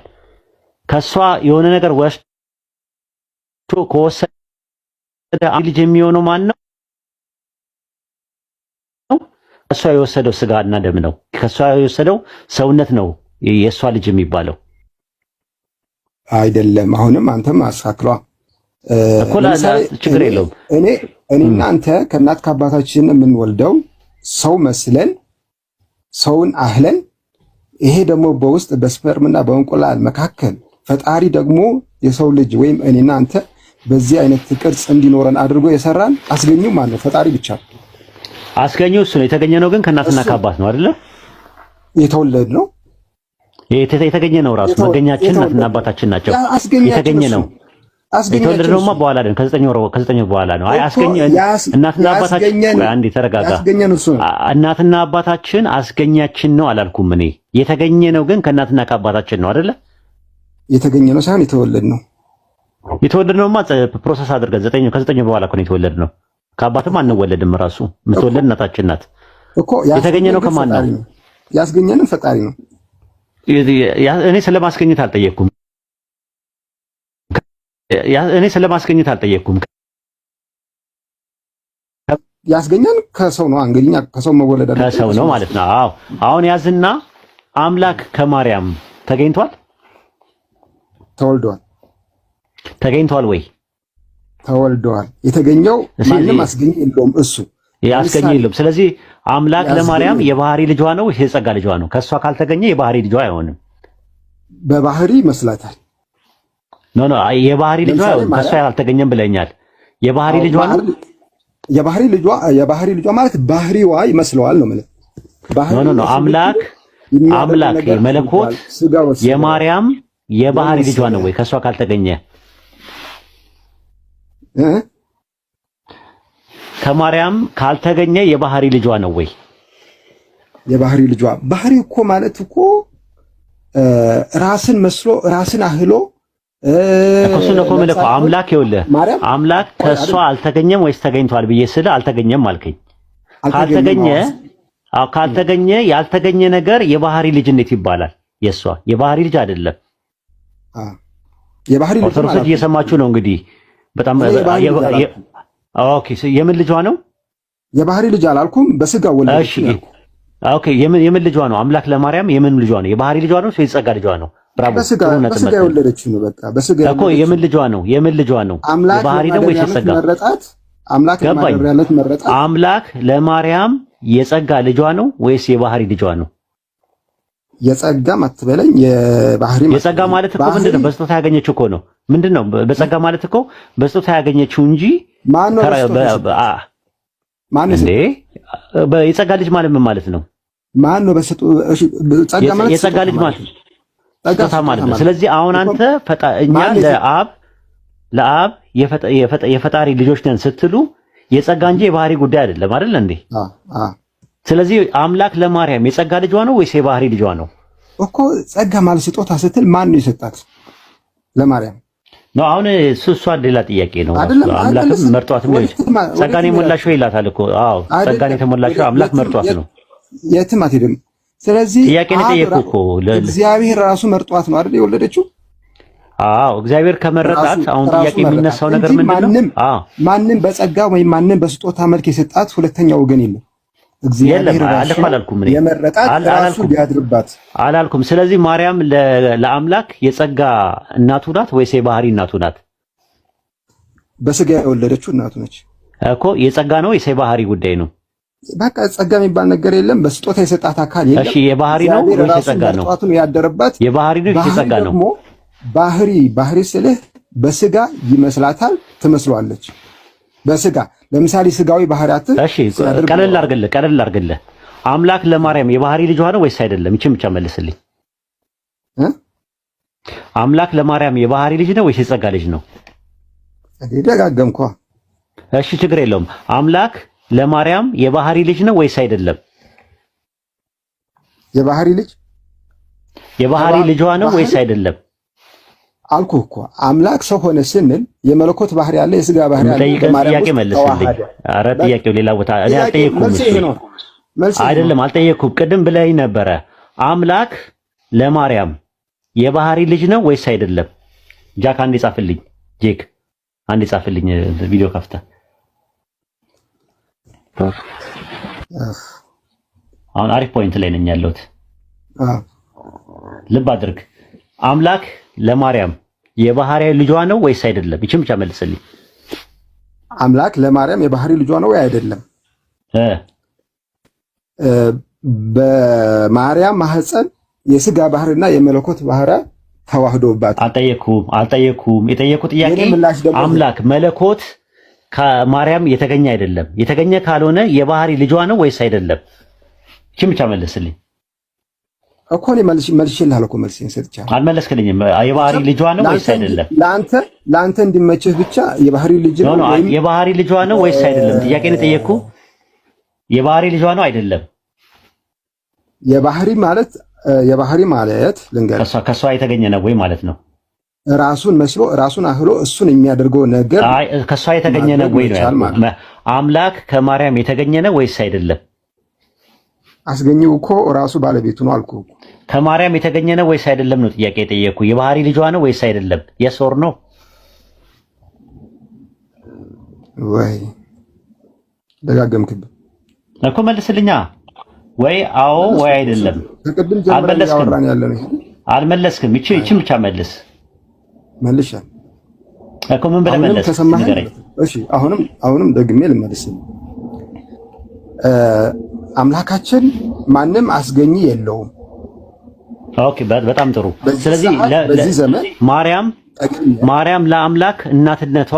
ከሷ የሆነ ነገር ወስዶ ከወሰደ ልጅ የሚሆነው ማን ነው? ከሷ የወሰደው ስጋና ደም ነው። ከሷ የወሰደው ሰውነት ነው የሷ ልጅ የሚባለው አይደለም። አሁንም አንተም አሳክሏ እኮ ችግር የለውም። እኔና አንተ ከእናት ከአባታችን የምንወልደው ሰው መስለን ሰውን አህለን፣ ይሄ ደግሞ በውስጥ በስፐርምና በእንቁላል መካከል ፈጣሪ ደግሞ የሰው ልጅ ወይም እኔና አንተ በዚህ አይነት ቅርጽ እንዲኖረን አድርጎ የሰራን አስገኙ ማን ነው? ፈጣሪ ብቻ አስገኘው እሱ ነው። የተገኘ ነው ግን ከእናትና ከአባት ነው አይደለ? የተወለድ ነው የተገኘ ነው። ራሱ መገኛችን እናትና አባታችን ናቸው። የተገኘ ነው። የተወለደ ነውማ በኋላ አይደል? ከዘጠኝ ወር በኋላ ነው። አይ አስገኘ እናትና አባታችን አንዴ ተረጋጋ። እናትና አባታችን አስገኛችን ነው አላልኩም እኔ። የተገኘ ነው ግን ከእናትና ከአባታችን ነው አይደለ? የተገኘ ነው ሳይሆን የተወለድ ነው። የተወለድ ነውማ ፕሮሰስ አድርገን ከዘጠኝ ወር በኋላ እኮ ነው የተወለድ ነው። ከአባትም አንወለድም። ራሱ የምትወለድ እናታችን ናት እኮ። የተገኘ ነው ከማን ነው? ያስገኘንን ፈጣሪ ነው። እኔ ስለማስገኘት አልጠየቅኩም። ያስገኘን ከሰው ነው። እንግዲህ ከሰው መወለድ አለ ከሰው ነው ማለት ነው። አዎ አሁን ያዝና አምላክ ከማርያም ተገኝቷል? ተወልዷል። ተገኝቷል ወይ? ተወልዷል። የተገኘው ማንም አስገኝ የለውም። እሱ ያስገኘ የለውም። ስለዚህ አምላክ ለማርያም የባህሪ ልጇ ነው ወይስ የጸጋ ልጇ ነው? ከሷ ካልተገኘ የባህሪ ልጇ አይሆንም። በባህሪ ይመስላታል። ኖ የባህሪ ልጇ አይሆንም። ከሷ ያልተገኘም ብለኛል። የባህሪ ልጇ ነው። የባህሪ ልጇ ማለት ባህሪዋ ይመስለዋል ነው ማለት። ኖ አምላክ መለኮት የማርያም የባህሪ ልጇ ነው ወይ? ከሷ ካልተገኘ ከማርያም ካልተገኘ የባህሪ ልጇ ነው ወይ? የባህሪ ልጇ ባህሪ እኮ ማለት እኮ ራስን መስሎ ራስን አህሎ እኮ ነው እኮ አምላክ ይኸውልህ፣ አምላክ ከሷ አልተገኘም ወይስ ተገኝቷል ብዬ ስለ አልተገኘም አልከኝ። ካልተገኘ ያልተገኘ ነገር የባህሪ ልጅነት ይባላል። የሷ የባህሪ ልጅ አይደለም። የባህሪ ልጅ ኦርቶዶክስ እየሰማችሁ ነው እንግዲህ በጣም ኦኬ። የምን ልጇ ነው? የባህሪ ልጅ አላልኩም፣ በስጋ ወለደች። ኦኬ የምን ልጇ ነው? አምላክ ለማርያም የምን ልጇ ነው? የባህሪ ልጇ ነው ወይስ የጸጋ ልጇ ነው? ብራቮ። በስጋ የወለደችው ነው። በቃ በስጋ እኮ የምን ልጇ ነው? የምን ልጇ ነው? የባህሪ ነው ወይስ የጸጋ? አምላክ ለማርያም የጸጋ ልጇ ነው ወይስ የባህሪ ልጇ ነው? የጸጋም አትበለኝ የባህሪ የጸጋ ማለት እኮ ምንድነው? በስጦታ ያገኘችው እኮ ነው። ምንድነው በጸጋ ማለት እኮ በስጦታ ያገኘችው እንጂ ማን ነው? እንዴ የጸጋ ልጅ ማለት ምን ማለት ነው? ማን ነው ጸጋ ማለት? የጸጋ ልጅ ማለት ስጦታ ማለት ነው። ስለዚህ አሁን አንተ እኛ ለአብ የፈጣሪ ልጆች ነን ስትሉ የጸጋ እንጂ የባህሪ ጉዳይ አይደለም አይደል እንዴ? ስለዚህ አምላክ ለማርያም የጸጋ ልጇ ነው ወይስ የባህሪ ልጇ ነው እኮ? ጸጋ ማለት ስጦታ ስትል ማን ነው የሰጣት ለማርያም ነው? አሁን እሷ ሌላ ጥያቄ ነው። አምላክም መርጧትም ነው። ጸጋን የሞላሽ ወይ ይላታል እኮ። አዎ ጸጋን የተሞላሽ አምላክ መርጧት ነው። የትም አትሄድም። ስለዚህ ጥያቄ ነው ጠየቅኩ እኮ እግዚአብሔር ራሱ መርጧት ነው አይደል የወለደችው? አዎ እግዚአብሔር ከመረጣት አሁን ጥያቄ የሚነሳው ነገር ምንድነው? ማንም በጸጋ ወይም ማንም በስጦታ መልክ የሰጣት ሁለተኛ ወገን የለም። እግዚአብሔር የመረጣት ራሱ ሊያድርባት አላልኩም። ስለዚህ ማርያም ለአምላክ የጸጋ እናቱ ናት ወይስ የባህሪ እናቱ ናት? በስጋ የወለደችው እናቱ ነች እኮ። የጸጋ ነው ወይስ የባህሪ ጉዳይ ነው? በቃ ጸጋ የሚባል ነገር የለም። በስጦታ የሰጣት አካል የለም። እሺ የባህሪ ነው ወይስ የጸጋ ነው? ያደረባት የባህሪ ነው ወይስ የጸጋ ነው? ባህሪ ስልህ በስጋ ይመስላታል፣ ትመስሏለች። በስጋ ለምሳሌ ስጋዊ ባህሪያት እሺ ቀለል አድርግልህ አምላክ ለማርያም የባህሪ ልጇ ነው ወይስ አይደለም? ይቺን ብቻ መልስልኝ። አምላክ ለማርያም የባህሪ ልጅ ነው ወይስ የጸጋ ልጅ ነው? ደጋገምኳ። እሺ ችግር የለውም። አምላክ ለማርያም የባህሪ ልጅ ነው ወይስ አይደለም? የባህሪ ልጇ ነው ወይስ አይደለም? አልኩህ እኮ አምላክ ሰው ሆነ ስንል የመለኮት ባህሪ ያለ የስጋ ባህሪ ያለ ጥያቄ መልስልኝ። ኧረ ጥያቄው ሌላ ቦታ እኔ አልጠየኩም። አይደለም አልጠየኩም። ቅድም ብለኸኝ ነበረ አምላክ ለማርያም የባህሪ ልጅ ነው ወይስ አይደለም? ጃክ አንዴ ጻፍልኝ። ጄክ አንዴ ጻፍልኝ። ቪዲዮ ከፍተህ አሁን አሪፍ ፖይንት ላይ ነኝ ያለሁት። ልብ አድርግ። አምላክ ለማርያም የባህሪ ልጇ ነው ወይስ አይደለም? ይቺን ብቻ መልስልኝ። አምላክ ለማርያም የባህሪ ልጇ ነው ወይ አይደለም? በማርያም ማህፀን የስጋ ባህርና የመለኮት ባህሪ ተዋህዶባት። አልጠየኩም። የጠየቁት ጥያቄ አምላክ መለኮት ከማርያም የተገኘ አይደለም። የተገኘ ካልሆነ የባህሪ ልጇ ነው ወይስ አይደለም? ይቺን ብቻ መልስልኝ እኮ እኔ መልሼልሃለሁ እኮ መልሴን ሰጥቻለሁ። አልመለስክልኝም። የባህሪ ልጇ ነው ወይስ አይደለም? ለአንተ እንዲመችህ ብቻ የባህሪ ልጅ ነው ወይስ የባህሪ ልጇ ነው ወይስ አይደለም? ጥያቄን የጠየቅኩህ የባህሪ ልጇ ነው አይደለም? የባህሪ ማለት ልንገርህ ከሷ የተገኘ ነው ወይ ማለት ነው? ራሱን መስሎ ራሱን አህሎ እሱን የሚያደርገው ነገር ከሷ የተገኘ ነው ወይ ነው? አምላክ ከማርያም የተገኘ ነው ወይስ አይደለም? አስገኘው እኮ ራሱ ባለቤቱ ነው አልኩህ። ከማርያም የተገኘ ነው ወይስ አይደለም ነው ጥያቄ የጠየቅኩህ። የባህሪ ልጇ ነው ወይስ አይደለም? የስ ኦር ኖ? ወይ ደጋገምክብኝ እኮ መልስልኛ። ወይ አዎ ወይ አይደለም። አልመለስክም። ይቺን ብቻ መልስ። መልሻል እኮ ምን ብለህ መለስ? እሺ አሁንም ደግሜ ልመልስ። አምላካችን ማንም አስገኝ የለውም። ኦኬ በጣም ጥሩ። ስለዚህ በዚህ ዘመን ማርያም ለአምላክ እናትነቷ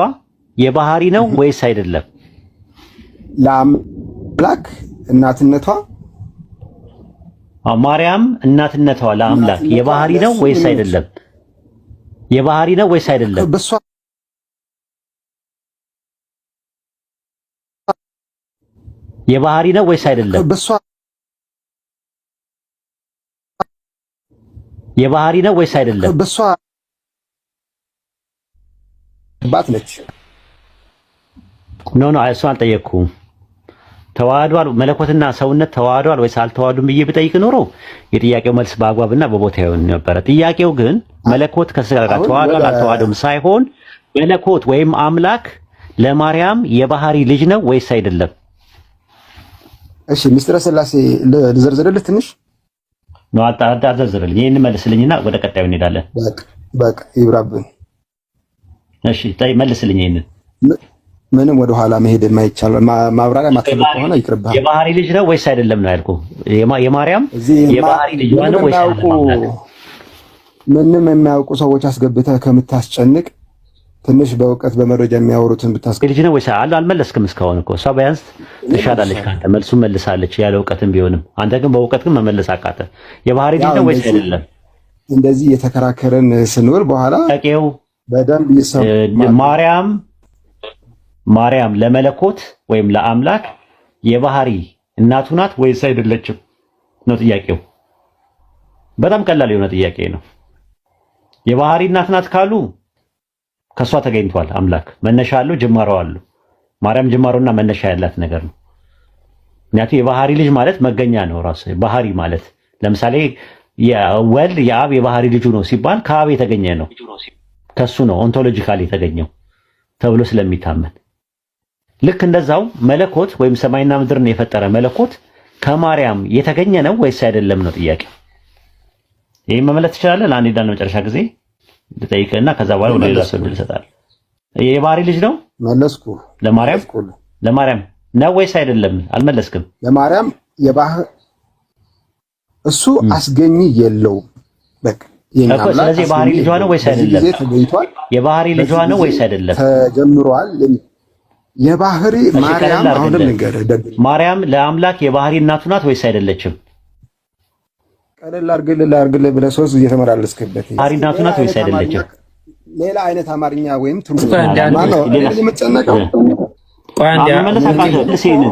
የባህሪ ነው ወይስ አይደለም? ለአምላክ እናትነቷ ማርያም እናትነቷ ለአምላክ የባህሪ ነው ወይስ አይደለም? የባህሪ ነው ወይስ አይደለም? የባህሪ ነው ወይስ አይደለም? የባህሪ ነው ወይስ አይደለም? በሷ ባት ነች። ኖ እሷን አልጠየቅኩም። ተዋህዷል መለኮትና ሰውነት ተዋህዷል ወይስ አልተዋህዱም ብዬ ብጠይቅ ኖሮ የጥያቄው መልስ በአግባብና በቦታ ይሆን ነበረ። ጥያቄው ግን መለኮት ከስጋ ጋር ተዋህዷል አልተዋህዱም ሳይሆን መለኮት ወይም አምላክ ለማርያም የባህሪ ልጅ ነው ወይስ አይደለም? እሺ ምስጢረ ሥላሴ ልዘርዝርልህ ትንሽ ነው። አታዘርዝርልኝ። ይሄን መልስልኝና ወደ ቀጣዩ እንሄዳለን። በቃ ይብራብን። እሺ መልስልኝ ይሄንን ምንም ወደ ኋላ መሄድ የማይቻል ማብራሪያ ማትፈልግ ከሆነ ይቅርብሃል። የባህሪ ልጅ ነው ወይስ አይደለም ነው ያልኩህ። የማርያም የባህሪ ልጅ ነው ወይስ አይደለም? ምንም የማያውቁ ሰዎች አስገብተህ ከምታስጨንቅ ትንሽ በእውቀት በመረጃ የሚያወሩትን ብታስገብ ልጅ ነው ወይስ አልመለስክም እስካሁን እኮ። እሷ ቢያንስ ትሻላለች ካንተ መልሱን መልሳለች ያለ እውቀትም ቢሆንም አንተ ግን በእውቀት ግን መመለስ አቃተህ። የባህሪ ልጅ ነው ወይስ አይደለም? እንደዚህ የተከራከረን ስንውል በኋላ ጠቄው በደንብ ማርያም ለመለኮት ወይም ለአምላክ የባህሪ እናቱ ናት ወይስ አይደለችም ነው ጥያቄው። በጣም ቀላል የሆነ ጥያቄ ነው። የባህሪ እናት ናት ካሉ ከሷ ተገኝቷል። አምላክ መነሻ አለው፣ ጅማሮ አለው። ማርያም ጅማሮና መነሻ ያላት ነገር ነው። ምክንያቱም የባህሪ ልጅ ማለት መገኛ ነው ራሱ ባህሪ ማለት። ለምሳሌ ወልድ የአብ የባህሪ ልጁ ነው ሲባል ከአብ የተገኘ ነው፣ ከሱ ነው ኦንቶሎጂካሊ የተገኘው ተብሎ ስለሚታመን ልክ እንደዛው መለኮት ወይም ሰማይና ምድርን የፈጠረ መለኮት ከማርያም የተገኘ ነው ወይስ አይደለም ነው ጥያቄ። ይሄን መመለስ ትችላለህ። ለአንድ ዳን መጨረሻ ጊዜ ልጠይቅህና ከዛ በኋላ ወደ ሌላ ሰው ልሰጣለሁ። የባህሪ ልጅ ነው መለስኩ። ለማርያም ነው ወይስ አይደለም? አልመለስክም። ለማርያም እሱ አስገኝ የለውም። በቃ ስለዚህ የባህሪ ልጇ ነው ወይስ አይደለም? የባህሪ ልጇ ነው ወይስ አይደለም? ተጀምሯል። የባህሪ ማርያም አሁንም ልንገርህ፣ ማርያም ለአምላክ የባህሪ እናቱ ናት ወይስ አይደለችም? ቀለል አድርግልህ ብለህ ሶስት እየተመላለስክበት ባህሪ እናቱ ናት ወይስ አይደለችም? ሌላ አይነት አማርኛ ወይም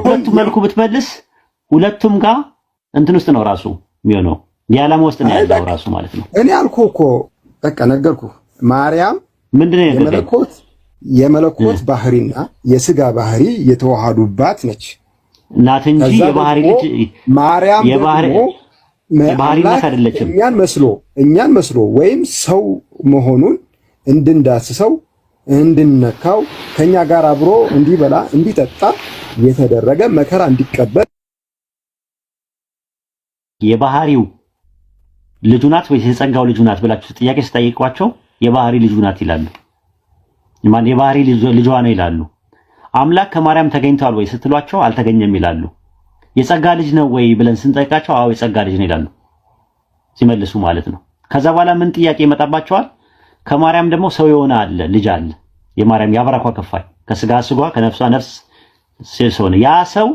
ሁለቱም መልኩ ብትመልስ ሁለቱም ጋር እንትን ውስጥ ነው ራሱ የሚሆነው የዓላማ ውስጥ ነው ያለው ራሱ ማለት ነው። እኔ አልኩህ እኮ በቃ ነገርኩህ። ማርያም ምንድነው የመለኮት ባህሪና የስጋ ባህሪ የተዋሃዱባት ነች ናት እንጂ የባህሪ ልጅ ማርያም የባህሪ እናት አይደለችም። እኛን መስሎ ወይም ሰው መሆኑን እንድንዳስሰው እንድንነካው ከኛ ጋር አብሮ እንዲበላ እንዲጠጣ የተደረገ መከራ እንዲቀበል የባህሪው ልጁ ናት ወይስ የጸጋው ልጁ ናት ብላችሁ ጥያቄ ስጠይቋቸው የባህሪ ልጁ ናት ይላሉ። ማን የባህሪ ልጇ ነው ይላሉ። አምላክ ከማርያም ተገኝቷል ወይ ስትሏቸው አልተገኘም ይላሉ። የጸጋ ልጅ ነው ወይ ብለን ስንጠይቃቸው አዎ የጸጋ ልጅ ነው ይላሉ ሲመልሱ ማለት ነው። ከዛ በኋላ ምን ጥያቄ ይመጣባቸዋል? ከማርያም ደግሞ ሰው የሆነ አለ ልጅ አለ። የማርያም ያበራኳ ከፋይ ከስጋ ስጋ ከነፍሷ ነፍስ ሲሆን ያ ሰው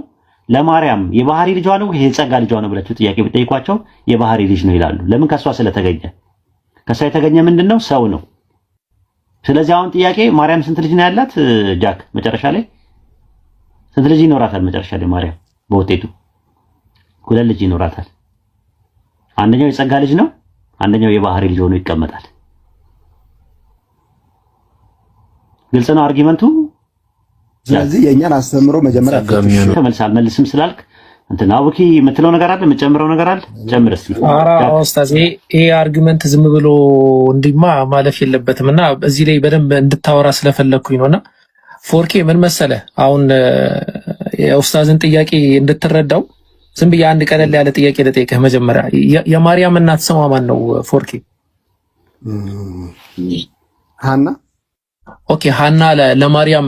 ለማርያም የባህሪ ልጇ ነው ወይ የጸጋ ልጇ ነው ብላችሁ ጥያቄ ብትጠይቋቸው የባህሪ ልጅ ነው ይላሉ። ለምን? ከሷ ስለተገኘ። ከሷ የተገኘ ምንድነው? ሰው ነው። ስለዚህ አሁን ጥያቄ ማርያም ስንት ልጅ ነው ያላት? ጃክ መጨረሻ ላይ ስንት ልጅ ይኖራታል? መጨረሻ ላይ ማርያም በውጤቱ 2 ልጅ ይኖራታል። አንደኛው የጸጋ ልጅ ነው፣ አንደኛው የባህሪ ልጅ ሆኖ ይቀመጣል። ግልጽ ነው አርጊመንቱ። ስለዚህ የኛን አስተምሮ መጀመሪያ ተመልሳል መልስም ስላልክ እንትና አቡኪ የምትለው ነገር አለ? የምትጨምረው ነገር አለ? ጨምር እስቲ። ኧረ ኡስታዝ ይሄ አርጊመንት ዝም ብሎ እንዲማ ማለፍ የለበትምና እዚህ ላይ በደንብ እንድታወራ ስለፈለኩኝ ነውና ፎርኬ ምን መሰለ አሁን የኡስታዝን ጥያቄ እንድትረዳው ዝም ብዬ አንድ ቀለል ያለ ጥያቄ ልጠይቅህ። መጀመሪያ የማርያም እናት ስሟ ማን ነው ፎርኬ? ሃና። ኦኬ ሃና ለማርያም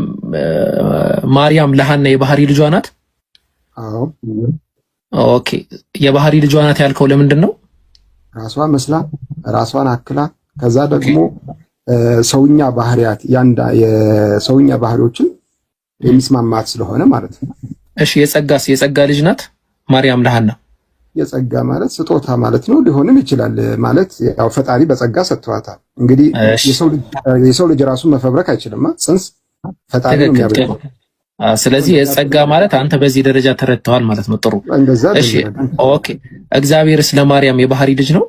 ማርያም ለሃና የባህሪ ልጇ ናት? አዎ። ኦኬ የባህሪ ልጇ ናት ያልከው ለምንድን ነው? ራሷን መስላ ራሷን አክላ ከዛ ደግሞ ሰውኛ ባህሪያት የሰውኛ ባህሪዎችን የሚስማማት ስለሆነ ማለት ነው። እሺ የጸጋ ልጅ ናት ማርያም ለሃና? የጸጋ ማለት ስጦታ ማለት ነው። ሊሆንም ይችላል ማለት ያው ፈጣሪ በጸጋ ሰጥቷታል። እንግዲህ የሰው ልጅ ራሱን መፈብረክ አይችልም። ጽንስ ፈጣሪ ነው የሚያበረው። ስለዚህ የጸጋ ማለት አንተ በዚህ ደረጃ ተረድተዋል ማለት ነው። ጥሩ። እሺ ኦኬ። እግዚአብሔርስ ለማርያም የባህሪ ልጅ ነው?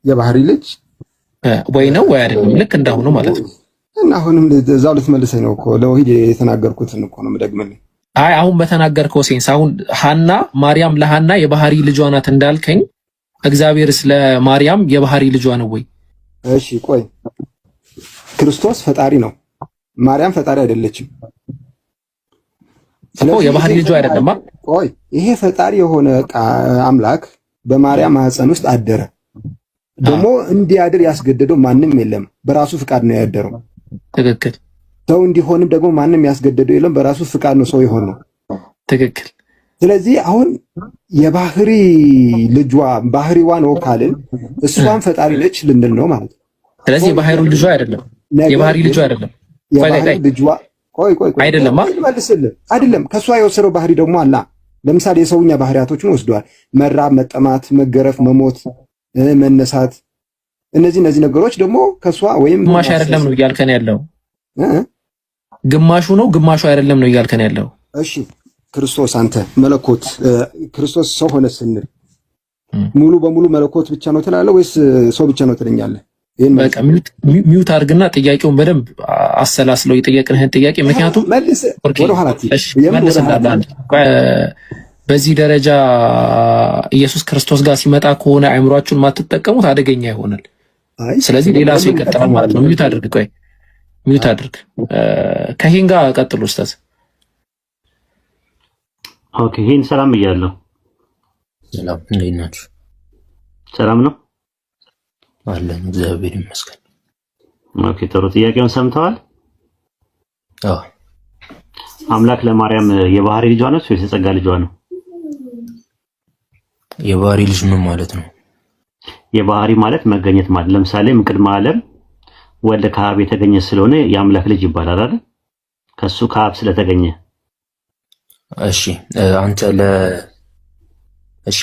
የባህሪ ልጅ ወይ ነው ወይ አይደለም? ልክ እንዳሁኑ ማለት ነው። እና አሁንም እዛው ልትመልሰኝ ነው እኮ ለወሂድ የተናገርኩትን እኮ ነው የምደግምልኝ። አይ አሁን በተናገርከው ሴንስ አሁን ሃና ማርያም ለሃና የባህሪ ልጇ ናት እንዳልከኝ እግዚአብሔርስ ለማርያም የባህሪ ልጇ ነው ወይ? እሺ ቆይ ክርስቶስ ፈጣሪ ነው፣ ማርያም ፈጣሪ አይደለችም። ስለዚህ የባህሪ ልጇ አይደለም። ቆይ ይሄ ፈጣሪ የሆነ አምላክ በማርያም ማህፀን ውስጥ አደረ። ደግሞ እንዲያድር ያስገደደው ማንም የለም፣ በራሱ ፍቃድ ነው ያደረው። ትክክል። ሰው እንዲሆንም ደግሞ ማንም ያስገደደው የለም፣ በራሱ ፍቃድ ነው ሰው የሆነው። ትክክል። ስለዚህ አሁን የባህሪ ልጇ ባህሪዋ ነው ካልን እሷም ፈጣሪ ነች ልንል ነው ማለት ነው። ስለዚህ የባህሪ ልጇ አይደለም፣ የባህሪ ልጇ አይደለም። የባህሪ ልጇ ቆይ አይደለም መልስልህ። አይደለም ከሷ የወሰደው ባህሪ ደግሞ አላ። ለምሳሌ የሰውኛ ባህሪያቶችን ወስዷል። መራብ፣ መጠማት፣ መገረፍ፣ መሞት፣ መነሳት። እነዚህ ነገሮች ደግሞ ከሷ ወይም ግማሽ አይደለም ነው እያልከን ያለው? ግማሹ ነው ግማሹ አይደለም ነው እያልከን ያለው? እሺ ክርስቶስ አንተ መለኮት ክርስቶስ ሰው ሆነ ስንል ሙሉ በሙሉ መለኮት ብቻ ነው ትላለህ ወይስ ሰው ብቻ ነው ትለኛለህ? ይሄን በቃ ሚውት አድርግና ጥያቄውን በደንብ አሰላስለው የጠየቅንህን ጥያቄ። ምክንያቱም ወደ ኋላ በዚህ ደረጃ ኢየሱስ ክርስቶስ ጋር ሲመጣ ከሆነ አእምሯችሁን ማትጠቀሙት አደገኛ ይሆናል። ስለዚህ ሌላ ሰው ይቀጥላል ማለት ነው። ሚውት አድርግ። ቆይ ሚውት አድርግ። ከሂን ጋር ቀጥሉ ኡስታዝ። ኦኬ ሂን ሰላም እያለሁ። ሰላም እንዴት ናችሁ? ሰላም ነው አለን እግዚአብሔር ይመስገን። ኦኬ ጥሩ። ጥያቄውን ሰምተዋል? አዎ። አምላክ ለማርያም የባህሪ ልጇ ነው ወይስ የጸጋ ልጇ ነው? የባህሪ ልጅ ምን ማለት ነው? የባህሪ ማለት መገኘት ማለት ለምሳሌ ቅድመ ዓለም ወልድ ከአብ የተገኘ ስለሆነ የአምላክ ልጅ ይባላል አይደል? ከሱ ከአብ ስለተገኘ። እሺ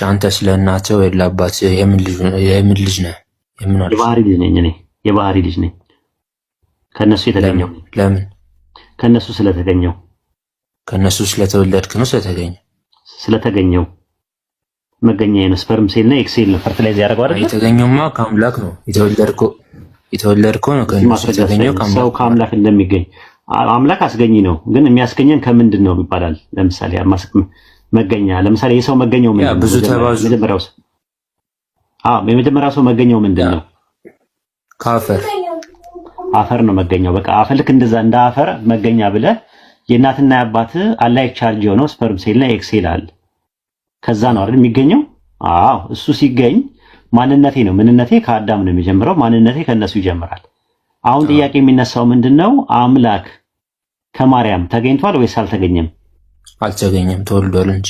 አንተ ስለ እናትህ ወይ ለአባትህ የምን ልጅ ነህ? የባህሪ ልጅ ነኝ። እኔ የባህሪ ልጅ ነኝ። ከነሱ የተገኘው። ለምን? ከነሱ ስለተገኘው። ከነሱ ስለተወለድክ ነው? ስለተገኘው መገኛዬ ነው። ስፐርም ሴል እና ኤክስ ሴል ነው ፈርቲላይዝ ያደርገው አይደል? የተገኘውማ ከአምላክ ነው። የተወለድከው ነው ከነሱ የተገኘው። ሰው ከአምላክ እንደሚገኝ አምላክ አስገኝ ነው። ግን የሚያስገኘን ከምንድን ነው ይባላል? ለምሳሌ መገኛ፣ ለምሳሌ የሰው መገኛው ምንድን ነው? ብዙ ተባዙ። የመጀመሪያው ሰው መገኛው ምንድን ነው? ከአፈር አፈር ነው መገኛው። በቃ አፈር ልክ እንደዛ እንደ አፈር መገኛ ብለህ የእናትና የአባት አላይ ቻርጅ የሆነው ስፐርም ሴል እና ኤክስ ሴል አለ። ከዛ ነው አይደል የሚገኘው? አዎ እሱ ሲገኝ ማንነቴ ነው። ምንነቴ ከአዳም ነው የሚጀምረው። ማንነቴ ከነሱ ይጀምራል። አሁን ጥያቄ የሚነሳው ምንድነው? አምላክ ከማርያም ተገኝቷል ወይስ አልተገኘም? አልተገኘም፣ ተወልዷል እንጂ።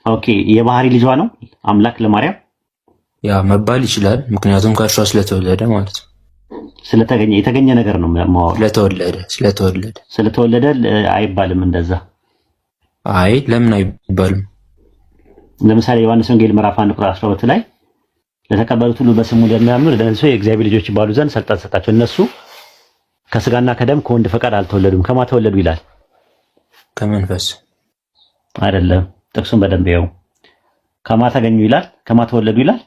ኦኬ የባህሪ ልጇ ነው አምላክ ለማርያም ያ መባል ይችላል። ምክንያቱም ከእርሷ ስለተወለደ ማለት ነው። ስለተገኘ የተገኘ ነገር ነው ማወቅ። ስለተወለደ አይባልም እንደዛ። አይ ለምን አይባልም? ለምሳሌ ዮሐንስ ወንጌል ምዕራፍ 1 ቁጥር 12 ላይ ለተቀበሉት ሁሉ በስሙ ለሚያምኑ ለእነሱ የእግዚአብሔር ልጆች ይባሉ ዘንድ ስልጣን ሰጣቸው። እነሱ ከስጋና ከደም ከወንድ ፈቃድ አልተወለዱም። ከማ ተወለዱ ይላል? ከመንፈስ አይደለም። ጥቅሱን በደንብ ይኸው። ከማ ተገኙ ይላል? ከማ ተወለዱ ይላል?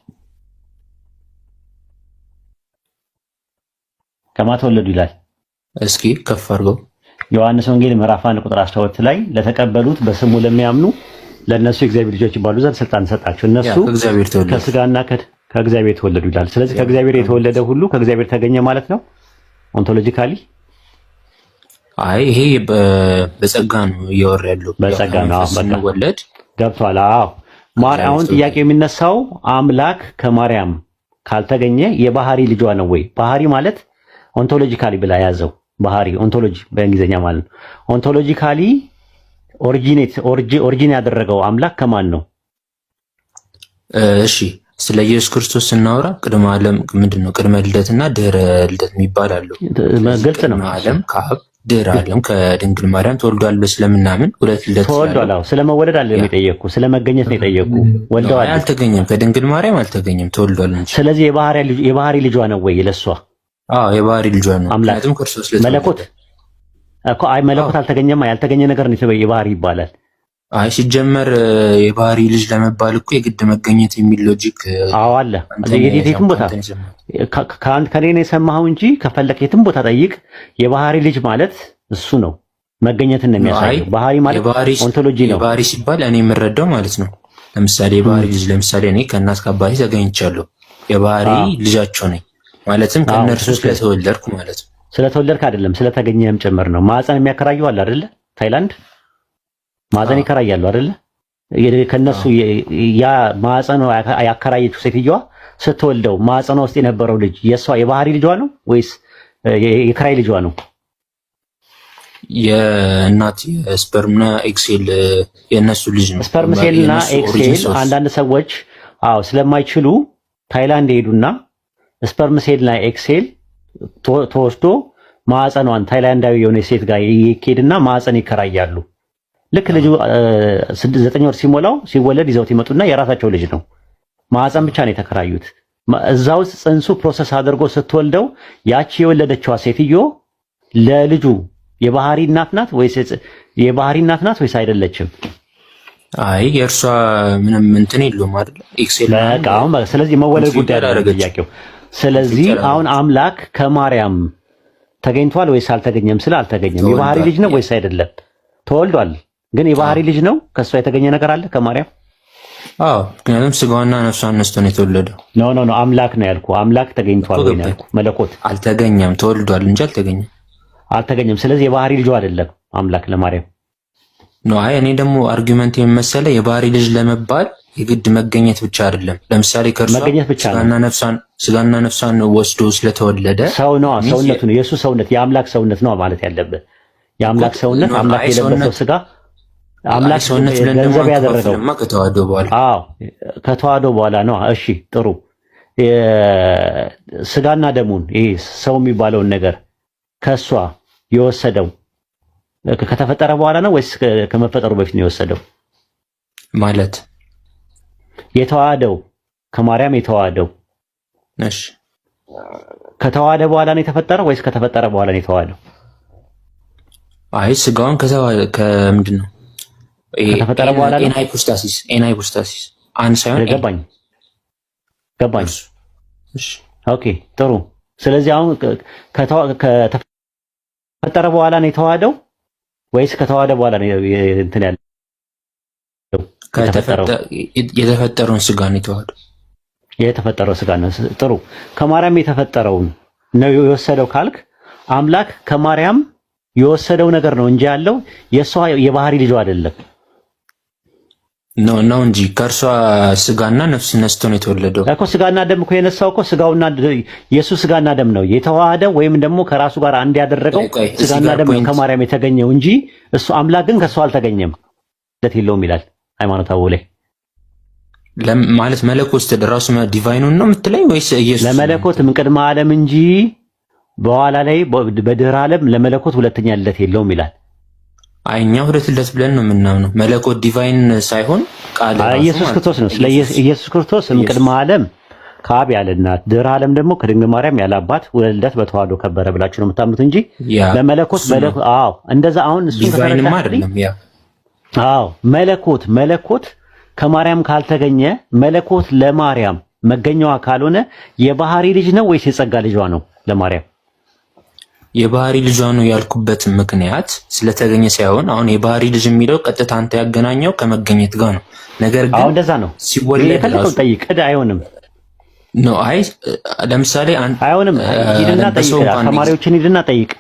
ከማ ተወለዱ ይላል? እስኪ ከፍ አድርገው። ዮሐንስ ወንጌል ምዕራፍ 1 ቁጥር 12 ላይ ለተቀበሉት በስሙ ለሚያምኑ ለነሱ የእግዚአብሔር ልጆች ይባሉ ዘንድ ስልጣን ሰጣቸው። እነሱ ከስጋና ከእግዚአብሔር ተወለዱ ይላል። ስለዚህ ከእግዚአብሔር የተወለደ ሁሉ ከእግዚአብሔር ተገኘ ማለት ነው ኦንቶሎጂካሊ። አይ ይሄ በጸጋ ነው እያወራ ያለው። በጸጋ ነው ወለድ ገብቷል። አዎ አሁን ጥያቄ የሚነሳው አምላክ ከማርያም ካልተገኘ የባህሪ ልጇ ነው ወይ? ባህሪ ማለት ኦንቶሎጂካሊ ብላ ያዘው። ባህሪ ኦንቶሎጂ በእንግሊዝኛ ማለት ነው። ኦንቶሎጂካሊ ኦሪጂን ያደረገው አምላክ ከማን ነው? እሺ ስለ ኢየሱስ ክርስቶስ ስናወራ ቅድመ ዓለም ምንድነው? ቅድመ ልደትና ድህረ ልደት የሚባል አለው። ግልጽ ነው። ዓለም ከአብ ድህረ ዓለም ከድንግል ማርያም ተወልዷል ስለምናምን ሁለት ልደት ተወልዷል። አዎ ስለመወለድ አለ የጠየቁ ስለመገኘት ነው የጠየቁ። ወልደዋል። አልተገኘም፣ ከድንግል ማርያም አልተገኘም፣ ተወልዷል እንጂ። ስለዚህ የባህሪ ልጇ ነው ወይ ለሷ? አዎ የባህሪ ልጇ ነው። ምክንያቱም ክርስቶስ መለኮት እኮ አይ መለኮት አልተገኘማ። ያልተገኘ ነገር ነው የባህሪ ይባላል። አይ ሲጀመር የባህሪ ልጅ ለመባል እኮ የግድ መገኘት የሚል ሎጂክ አዎ አለ። የትም ቦታ ከኔ ነው የሰማኸው እንጂ ከፈለክ የትም ቦታ ጠይቅ። የባህሪ ልጅ ማለት እሱ ነው፣ መገኘትን ነው የሚያሳየው። ባህሪ ማለት ኦንቶሎጂ ነው። የባህሪ ሲባል እኔ የምረዳው ማለት ነው። ለምሳሌ የባህሪ ልጅ ለምሳሌ እኔ ከእናት ከአባቴ ተገኝቻለሁ፣ የባህሪ ልጃቸው ነኝ ማለትም ከእነርሱ ስለተወለድኩ ማለት ነው። ስለተወለድክ አይደለም ስለተገኘህም ጭምር ነው። ማዕፀን የሚያከራዩ አለ አይደለ? ታይላንድ ማዕፀን ይከራያሉ አይደለ? ከነሱ ያ ማዕፀን ያከራየችው ሴትዮዋ ስትወልደው ማዕፀኗ ውስጥ የነበረው ልጅ የሷ የባህሪ ልጇ ነው ወይስ የክራይ ልጇ ነው? የእናት የስፐርምና ኤክሴል የነሱ ልጅ ነው። ስፐርም ሴልና ኤክሴል አንዳንድ ሰዎች ስለማይችሉ ታይላንድ ሄዱና ስፐርም ሴልና ኤክሴል ተወስዶ ማዕፀኗን ታይላንዳዊ የሆነ ሴት ጋር ይኬድና ማዕፀን ይከራያሉ። ልክ ልጁ 9 ወር ሲሞላው ሲወለድ ይዘውት ይመጡና የራሳቸው ልጅ ነው። ማዕፀን ብቻ ነው የተከራዩት። እዛ ውስጥ ጽንሱ ፕሮሰስ አድርጎ ስትወልደው ያቺ የወለደችዋ ሴትዮ ለልጁ የባህሪ እናት ናት ወይስ አይደለችም? አይ የእርሷ ምንም እንትን የለውም አይደል? ኤክሴል በቃ ስለዚህ መወለድ ጉዳይ አይደለም ጥያቄው። ስለዚህ አሁን አምላክ ከማርያም ተገኝቷል ወይስ አልተገኘም? አልተገኘም። የባህሪ ልጅ ነው ወይስ አይደለም? ተወልዷል። ግን የባህሪ ልጅ ነው። ከሷ የተገኘ ነገር አለ ከማርያም? አዎ፣ ምክንያቱም ስጋዋና ነፍሷ አነስቶ ነው የተወለደው። ኖ አምላክ ነው ያልኩ። አምላክ ተገኝቷል ወይ ነው ያልኩ። መለኮት አልተገኘም፣ ተወልዷል እንጂ አልተገኘም። ስለዚህ የባህሪ ልጅ አይደለም አምላክ ለማርያም ነው። አይ እኔ ደግሞ አርጊውመንት የመሰለ የባህሪ ልጅ ለመባል የግድ መገኘት ብቻ አይደለም። ለምሳሌ ከእርሷ ስጋና ነፍሷን ወስዶ ስለተወለደ ሰው ነው፣ ሰውነቱ ነው የሱ ሰውነት፣ የአምላክ ሰውነት ነው ማለት ያለበት። የአምላክ ሰውነት አምላክ የለበሰው ስጋ አምላክ ሰውነት ገንዘብ ያደረገው ከተዋህዶ በኋላ ከተዋህዶ በኋላ ነው። እሺ ጥሩ። ስጋና ደሙን ይሄ ሰው የሚባለውን ነገር ከሷ የወሰደው ከተፈጠረ በኋላ ነው ወይስ ከመፈጠሩ በፊት ነው የወሰደው? ማለት የተዋሃደው ከማርያም የተዋሃደው እሺ፣ ከተዋሃደ በኋላ ነው የተፈጠረው ወይስ ከተፈጠረ በኋላ ነው የተዋሃደው? አይ ስጋውን ከምንድን ነው ከተፈጠረ በኋላ ነው። ኤንሃይፖስታሲስ አንድ ሳይሆን ገባኝ። እሺ ኦኬ ጥሩ። ስለዚህ አሁን ከተፈጠረ በኋላ ነው የተዋሃደው ወይስ ከተዋሃደ በኋላ ነው እንትን ያለው? የተፈጠረውን ስጋ ነው የተዋሃደው። የተፈጠረው ስጋ ነው። ጥሩ። ከማርያም የተፈጠረውን ነው የወሰደው ካልክ አምላክ ከማርያም የወሰደው ነገር ነው እንጂ ያለው የሷ የባህሪ ልጇ አይደለም። ነው እንጂ ከእርሷ ስጋና ነፍስ ነስቶ ነው የተወለደው እኮ። ስጋና ደም እኮ የነሳው እኮ ስጋውና ኢየሱስ ስጋና ደም ነው የተዋሃደው ወይም ደግሞ ከራሱ ጋር አንድ ያደረገው ስጋና ደም ነው ከማርያም የተገኘው እንጂ እሱ አምላክ ግን ከሷ አልተገኘም። የለውም ይላል ሃይማኖታው ላይ ማለት መለኮት ተደራሱ ዲቫይኑን ነው የምትለኝ ወይስ ኢየሱስ? ለመለኮት ቅድመ ዓለም እንጂ በኋላ ላይ በድህረ ዓለም ለመለኮት ሁለተኛ ልደት የለውም ይላል። አይኛ ሁለት ልደት ብለን ነው የምናምነው። መለኮት ዲቫይን ሳይሆን ቃል ኢየሱስ ክርስቶስ ነው። ስለ ኢየሱስ ክርስቶስ ቅድመ ዓለም ከአብ ያለ እናት ድህረ ዓለም ደግሞ ከድንግል ማርያም ያለ አባት ልደት በተዋህዶ ከበረ ብላችሁ ነው የምታምኑት እንጂ ለመለኮት አዎ እንደዛ አሁን እሱ ዲቫይንም አይደለም። አዎ መለኮት ከማርያም ካልተገኘ መለኮት ለማርያም መገኘዋ ካልሆነ የባህሪ ልጅ ነው ወይስ የጸጋ ልጇ ነው? ለማርያም የባህሪ ልጇ ነው ያልኩበት ምክንያት ስለተገኘ ሳይሆን አሁን የባህሪ ልጅ የሚለው ቀጥታ አንተ ያገናኘው ከመገኘት ጋር ነው። ነገር ግን አሁን እንደዛ ነው ሲወለድ ራሱ ጠይቅ አይሆንም ነው። አይ ለምሳሌ አይሆንም። ሂድና ጠይቅ፣ ተማሪዎችን ሂድና ጠይቅ።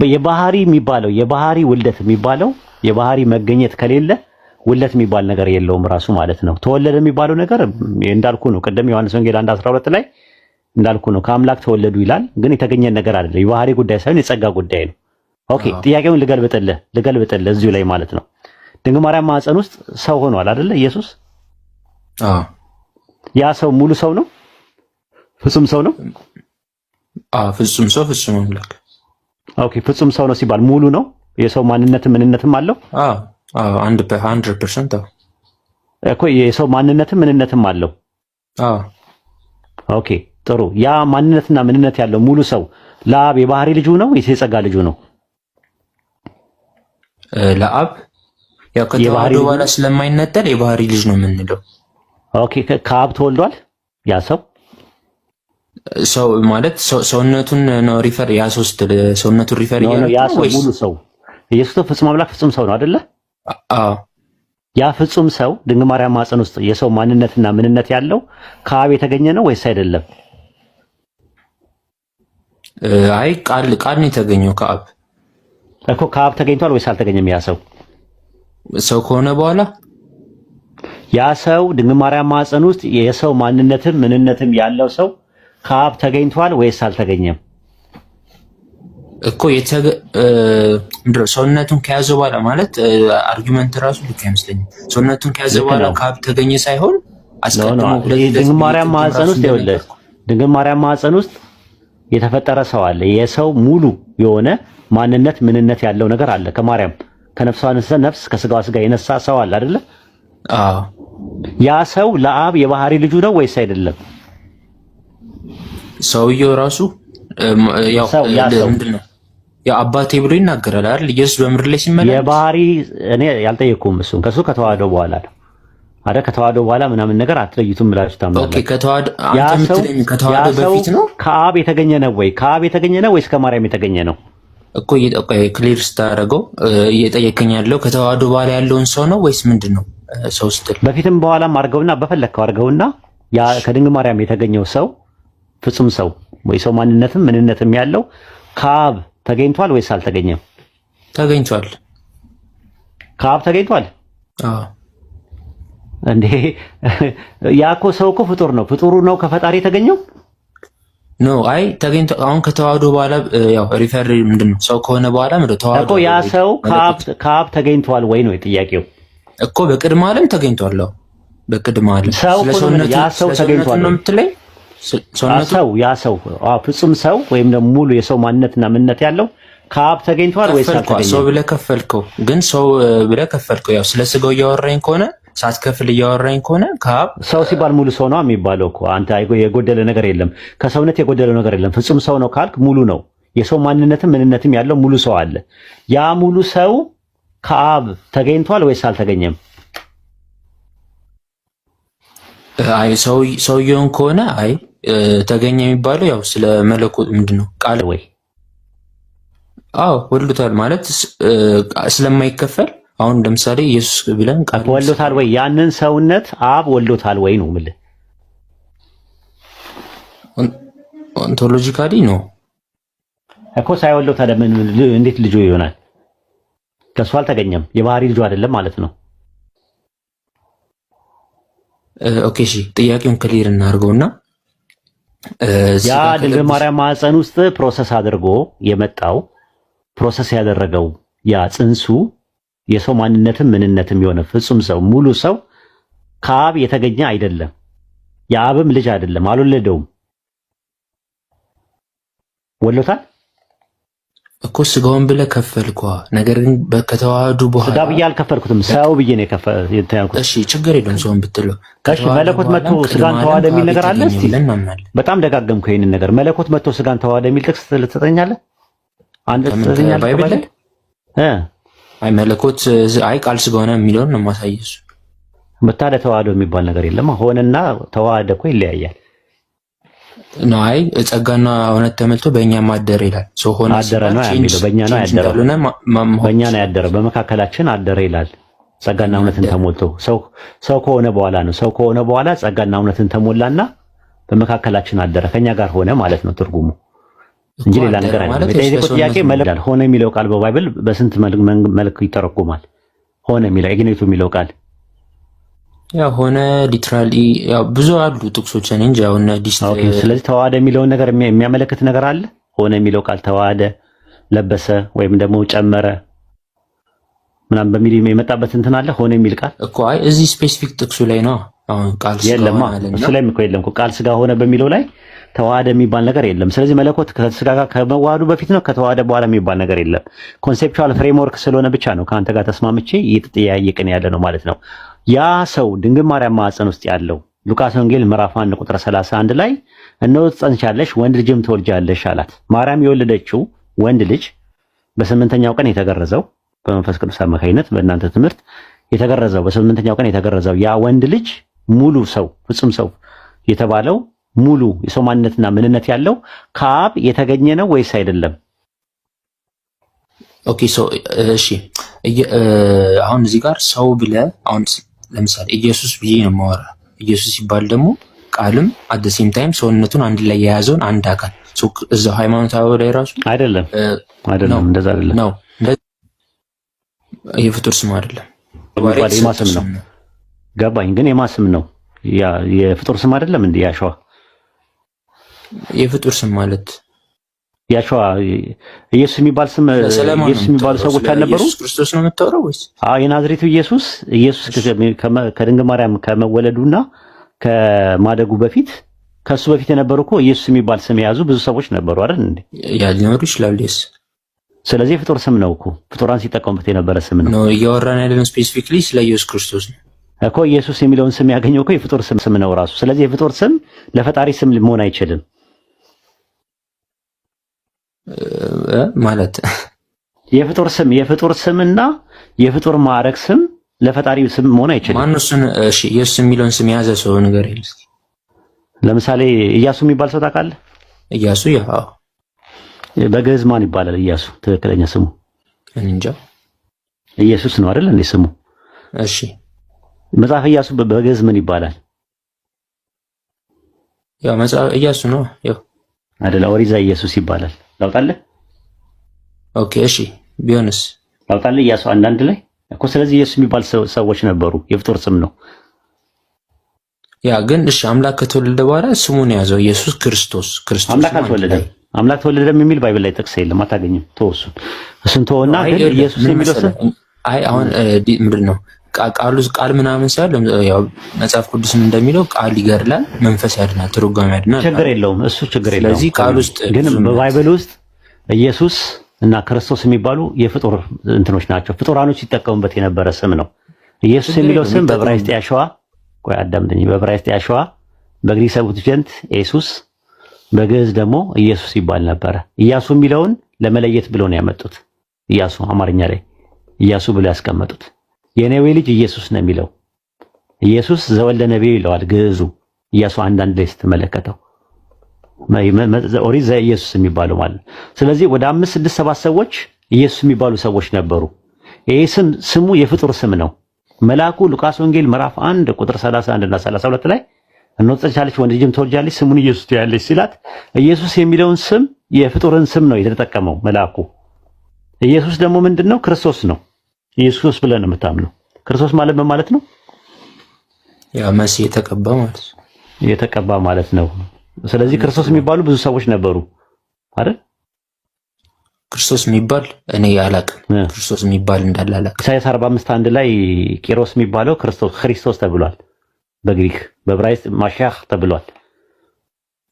የባህሪ የሚባለው የባህሪ ውልደት የሚባለው የባህሪ መገኘት ከሌለ ውልደት የሚባል ነገር የለውም ራሱ ማለት ነው። ተወለደ የሚባለው ነገር እንዳልኩ ነው። ቅድም ዮሐንስ ወንጌል 1:12 ላይ እንዳልኩ ነው ከአምላክ ተወለዱ ይላል። ግን የተገኘ ነገር አይደለም። የባህሪ ጉዳይ ሳይሆን የጸጋ ጉዳይ ነው። ኦኬ ጥያቄውን ልገልብጥልህ እዚሁ ላይ ማለት ነው። ድንግል ማርያም ማህፀን ውስጥ ሰው ሆኗል አይደለ? ኢየሱስ ያ ሰው ሙሉ ሰው ነው? ፍጹም ሰው ነው? ፍጹም ሰው ፍጹም አምላክ። ኦኬ ፍጹም ሰው ነው ሲባል ሙሉ ነው? የሰው ማንነትም ምንነትም አለው? 100% እኮ የሰው ማንነትም ምንነትም አለው። ኦኬ ጥሩ። ያ ማንነትና ምንነት ያለው ሙሉ ሰው ለአብ የባህሪ ልጁ ነው ወይስ የጸጋ ልጁ ነው? ለአብ ያው ከተዋህዶ በኋላ ስለማይነጠል የባህሪ ልጅ ነው የምንለው። ኦኬ ከአብ ተወልዷል ያ ሰው ማለት ሰውነቱን ነው ሪፈር ያ ሰውነቱን ሪፈር ያለው ያ ሰው ሙሉ ሰው ኢየሱስ ፍጹም አምላክ ፍጹም ሰው ነው አይደለ? ያ ፍጹም ሰው ድንግል ማርያም ማህፀን ውስጥ የሰው ማንነትና ምንነት ያለው ከአብ የተገኘ ነው ወይስ አይደለም? አይ ቃል ነው የተገኘው ከአብ እኮ። ከአብ ተገኝቷል ወይስ አልተገኘም? ያ ሰው ከሆነ በኋላ ያ ሰው ድንግል ማርያም ማህፀን ውስጥ የሰው ማንነትም ምንነትም ያለው ሰው ከአብ ተገኝቷል ወይስ አልተገኘም? እኮ ሰውነቱን ከያዘ በኋላ ማለት አርጊመንት ራሱ ልክ አይመስለኝም። ሰውነቱን ከያዘ በኋላ ከአብ ተገኘ ሳይሆን አስቀድሞ ድንግል ማርያም ማህፀን ውስጥ ይኸውልህ፣ ድንግል ማርያም ማህፀን ውስጥ የተፈጠረ ሰው አለ። የሰው ሙሉ የሆነ ማንነት ምንነት ያለው ነገር አለ። ከማርያም ከነፍሷ ነፍስ ከስጋዋ ስጋ የነሳ ሰው አለ አይደለ? ያ ሰው ለአብ የባህሪ ልጁ ነው ወይስ አይደለም? ሰውየው ራሱ ያው ምንድን ነው ያው አባቴ ብሎ ይናገራል አይደል? ኢየሱስ በምድር ላይ ሲመላለስ የባህሪ እኔ ያልጠየቅኩም እሱን ከሱ ከተዋህዶ በኋላ ነው አይደል? ከተዋህዶ በኋላ ምናምን ነገር አትለዩትም ብላችሁ ታምናላችሁ? ኦኬ ከተዋህዶ አንተ የምትለኝ ከተዋህዶ በፊት ነው? ከአብ የተገኘ ነው ወይ? ከአብ የተገኘ ነው ወይስ ከማርያም የተገኘ ነው? እኮ ክሊር ስታደርገው እየጠየቀኝ ያለው ከተዋህዶ በኋላ ያለውን ሰው ነው ወይስ ምንድን ነው? ሰው ስትል በፊትም በኋላም አድርገውና በፈለግከው አድርገውና ያ ከድንግል ማርያም የተገኘው ሰው ፍጹም ሰው ወይ ሰው ማንነትም ምንነትም ያለው ከአብ ተገኝቷል ወይስ አልተገኘም? ተገኝቷል። ከአብ ተገኝቷል። እንዴ ያ እኮ ሰው እኮ ፍጡር ነው። ፍጡሩ ነው ከፈጣሪ የተገኘው ኖ አይ ተገኝቶ አሁን ከተዋህዶ በኋላ ያው ሪፈር ምንድነው ሰው ከሆነ በኋላ ምንድነው ተዋህዶ እኮ ያ ሰው ከአብ ተገኝቷል ወይ ነው ጥያቄው እኮ። በቅድመ ዓለም ተገኝቷል። በቅድመ ዓለም ስለሰውነቱ ያ ሰው ተገኝቷል ነው የምትለኝ? ያ ሰው ፍጹም ሰው ወይም ደግሞ ሙሉ የሰው ማንነትና ምንነት ያለው ከአብ ተገኝቷል ወይስ አልተገኘም? ሰው ብለህ ከፈልከው፣ ግን ሰው ብለህ ከፈልከው። ያው ስለ ስጋው እያወራኝ ከሆነ ሳትከፍል እያወራኝ ከሆነ ከአብ ሰው ሲባል ሙሉ ሰው ነው የሚባለው እኮ። አንተ የጎደለ ነገር የለም፣ ከሰውነት የጎደለ ነገር የለም። ፍጹም ሰው ነው ካልክ ሙሉ ነው። የሰው ማንነትም ምንነትም ያለው ሙሉ ሰው አለ። ያ ሙሉ ሰው ከአብ ተገኝቷል ወይስ አልተገኘም? አይ ሰውየውን ከሆነ አይ ተገኘ የሚባለው ያው ስለ መለኮት ምንድነው ቃል ወይ? አዎ ወልዶታል ማለት ስለማይከፈል አሁን ለምሳሌ ኢየሱስ ብለን ቃል ወልዶታል ወይ? ያንን ሰውነት አብ ወልዶታል ወይ ነው የምልህ። ኦንቶሎጂካሊ ነው እኮ። ሳይወልደው ታዲያ እንዴት ልጁ ይሆናል? ከሱ አልተገኘም። የባህሪ ልጁ አይደለም ማለት ነው። ኦኬ እሺ፣ ጥያቄውን ክሊር እናድርገውና ያ ድንግል ማርያም ማህፀን ውስጥ ፕሮሰስ አድርጎ የመጣው ፕሮሰስ ያደረገው ያ ጽንሱ የሰው ማንነትም ምንነትም የሆነ ፍጹም ሰው ሙሉ ሰው ከአብ የተገኘ አይደለም። የአብም ልጅ አይደለም፣ አልወለደውም። ወልዶታል እኮ ስጋውን ብለህ ከፈልኳ። ነገር ግን ከተዋህዱ በኋላ ስጋ ብዬ አልከፈልኩትም፣ ሰው ብዬ ነው የከፈልኩት። እሺ ችግር የለውም ሰውን ብትለው። እሺ መለኮት መጥቶ ስጋን ተዋህደ የሚል ነገር አለ። እስቲ በጣም ደጋገምኩ ይሄንን ነገር። መለኮት መጥቶ ስጋን ተዋህደ የሚል ጥቅስ ልትሰጠኛለህ? አንድ ትሰጠኛለህ? ባይብል አይ መለኮት አይ ቃል ስጋ ሆነ የሚለውን ነው የማሳየው። መታደ ተዋህዶ የሚባል ነገር የለም። ሆነና ተዋህደ እኮ ይለያያል ነው። አይ ጸጋና እውነት ተመልቶ በእኛ ማደረ ይላል። ሰው ሆነ አደረ ነው የሚለው። በእኛ ነው ያደረ፣ በእኛ ነው ያደረ፣ በመካከላችን አደረ ይላል። ጸጋና እውነትን ተሞልቶ ሰው ከሆነ በኋላ ነው። ሰው ከሆነ በኋላ ጸጋና እውነትን ተሞላና በመካከላችን አደረ፣ ከኛ ጋር ሆነ ማለት ነው ትርጉሙ እንጂ ሌላ ነገር አይደለም። የጠየቁት ጥያቄ መለኮት ሆነ የሚለው ቃል በባይብል በስንት መልክ ይተረጎማል? ሆነ የሚለው ኢግኒቱ የሚለው ቃል ያው ሆነ ሊትራሊ ያው ብዙ አሉ ጥቅሶችን እንጂ ያው እና ኦኬ። ስለዚህ ተዋህደ የሚለውን ነገር የሚያመለክት ነገር አለ። ሆነ የሚለው ቃል ተዋህደ፣ ለበሰ ወይም ደግሞ ጨመረ ምናምን በሚል የመጣበት እንትን አለ። ሆነ የሚል ቃል እኮ አይ እዚህ ስፔሲፊክ ጥቅሱ ላይ ነው። አሁን ቃል ስጋ የለም፣ እሱ ላይ እኮ የለም እኮ ቃል ስጋ ሆነ በሚለው ላይ ተዋህደ የሚባል ነገር የለም። ስለዚህ መለኮት ከስጋ ጋር ከመዋሃዱ በፊት ነው፣ ከተዋህደ በኋላ የሚባል ነገር የለም። ኮንሴፕቹዋል ፍሬምወርክ ስለሆነ ብቻ ነው ከአንተ ጋር ተስማምቼ እየተጠያየቅን ያለ ነው ማለት ነው። ያ ሰው ድንግል ማርያም ማህፀን ውስጥ ያለው ሉቃስ ወንጌል ምዕራፍ 1 ቁጥር 31 ላይ እነሆ ትጸንሻለሽ ወንድ ልጅም ትወልጃለሽ አላት። ማርያም የወለደችው ወንድ ልጅ በስምንተኛው ቀን የተገረዘው በመንፈስ ቅዱስ አማካኝነት በእናንተ ትምህርት የተገረዘው በስምንተኛው ቀን የተገረዘው ያ ወንድ ልጅ ሙሉ ሰው ፍጹም ሰው የተባለው ሙሉ የሰው ማንነትና ምንነት ያለው ከአብ የተገኘ ነው ወይስ አይደለም? ኦኬ እሺ አሁን እዚህ ጋር ሰው ብለህ አሁን ለምሳሌ ኢየሱስ ብዬ ነው የማወራ። ኢየሱስ ሲባል ደግሞ ቃልም አት ዘ ሴም ታይም ሰውነቱን አንድ ላይ የያዘውን አንድ አካል እዛው ሃይማኖታዊ ላይ ራሱ አይደለም፣ እንደዛ አይደለም ነው። የፍጡር ስም አይደለም፣ የማስም ነው። ገባኝ። ግን የማስም ነው። የፍጡር ስም አይደለም እንዴ? ያሸዋ የፍጡር ስም ማለት ያሸዋ ኢየሱስ የሚባል ስም ኢየሱስ የሚባሉ ሰዎች አልነበሩ? ኢየሱስ ክርስቶስ ነው የምታወራው ወይስ? የናዝሬቱ ኢየሱስ ከድንግል ማርያም ከመወለዱና ከማደጉ በፊት ከሱ በፊት የነበሩ እኮ ኢየሱስ የሚባል ስም የያዙ ብዙ ሰዎች ነበሩ አይደል እንዴ? ያ ሊኖሩ ይችላል። ስለዚህ ፍጡር ስም ነው እኮ ፍጡራን ሲጠቀሙበት የነበረ ስም ነው። እያወራን ያለነው ስፔሲፊክሊ ስለ ኢየሱስ ክርስቶስ ነው እኮ። ኢየሱስ የሚለውን ስም ያገኘው እኮ የፍጡር ስም ነው ራሱ። ስለዚህ የፍጡር ስም ለፈጣሪ ስም መሆን አይችልም ማለት የፍጡር ስምና የፍጡር ማዕረግ ስም ለፈጣሪ ስም መሆን አይችልም። ማነው እሱን? እሺ ኢየሱስ የሚለውን ስም የያዘ ሰው ነገር ይልስ። ለምሳሌ ኢያሱ የሚባል ሰው ታውቃለህ? ኢያሱ ያው በግዕዝ ማን ይባላል? ኢያሱ ትክክለኛ ስሙ እንጃ። ኢየሱስ ነው አይደል እንዴ ስሙ? እሺ መጽሐፍ ኢያሱ በግዕዝ ምን ይባላል? ያው መጽሐፍ ኢያሱ ነው ያው አይደል? ኦሪዛ ኢየሱስ ይባላል። ላውጣልህ? ኦኬ እሺ ቢሆንስ ላውጣልህ? ኢያሱ አንዳንድ ላይ እኮ። ስለዚህ ኢየሱስ የሚባል ሰዎች ነበሩ፣ የፍጡር ስም ነው። ያ ግን እሺ አምላክ ከተወለደ በኋላ ስሙን ያዘው ኢየሱስ ክርስቶስ። አምላክ አልተወለደም። አምላክ ተወለደም የሚል ባይብል ላይ ጥቅስ የለም። አታገኝም። ተወሱን እሱን ተወና ግን ኢየሱስ የሚለው ስም አይ አሁን ምንድን ነው ቃል ምናምን ሳይሆን ያው መጽሐፍ ቅዱስም እንደሚለው ቃል ይገድላል፣ መንፈስ ያድናል፣ ትርጓሜ ያድናል። ችግር የለውም እሱ ችግር የለውም። ስለዚህ ቃል ውስጥ ግን በባይብል ውስጥ ኢየሱስ እና ክርስቶስ የሚባሉ የፍጡር እንትኖች ናቸው። ፍጡራኖች ሲጠቀሙበት የነበረ ስም ነው። ኢየሱስ የሚለው ስም በዕብራይስጥ ያሸዋ ቆይ አዳምጠኝ። በዕብራይስጥ ያሸዋ፣ በግሪክ ሰብስቲቱንት ኢየሱስ፣ በግዕዝ ደግሞ ኢየሱስ ይባል ነበረ። ኢያሱ የሚለውን ለመለየት ብለው ነው ያመጡት። ኢያሱ አማርኛ ላይ ኢያሱ ብለው ያስቀመጡት። የነዌ ልጅ ኢየሱስ ነው የሚለው። ኢየሱስ ዘወልደ ነቢይ ይለዋል ግዕዙ። ኢያሱ አንዳንድ ላይ ስትመለከተው ኦሪት ዘኢየሱስ የሚባለው ማለት። ስለዚህ ወደ 5 6 7 ሰዎች ኢየሱስ የሚባሉ ሰዎች ነበሩ። ይሄ ስሙ የፍጡር ስም ነው። መልአኩ ሉቃስ ወንጌል ምዕራፍ 1 ቁጥር 31 እና 32 ላይ እነሆ ትጸንሻለሽ ወንድ ልጅም ትወልጃለሽ ስሙን ኢየሱስ ትያለሽ ሲላት ኢየሱስ የሚለውን ስም የፍጡርን ስም ነው የተጠቀመው መልአኩ። ኢየሱስ ደግሞ ምንድነው? ክርስቶስ ነው። ኢየሱስ ብለን ነው የምታምነው። ክርስቶስ ማለት ምን ማለት ነው? ያ መሲህ የተቀባ ማለት ነው። የተቀባ ማለት ነው። ስለዚህ ክርስቶስ የሚባሉ ብዙ ሰዎች ነበሩ አይደል? ክርስቶስ የሚባል እኔ አላቅም። ክርስቶስ የሚባል እንዳለ አላቅም። ኢሳይያስ 45:1 ላይ ቂሮስ የሚባለው ክርስቶስ ተብሏል። በግሪክ በዕብራይስጥ ማሻህ ተብሏል።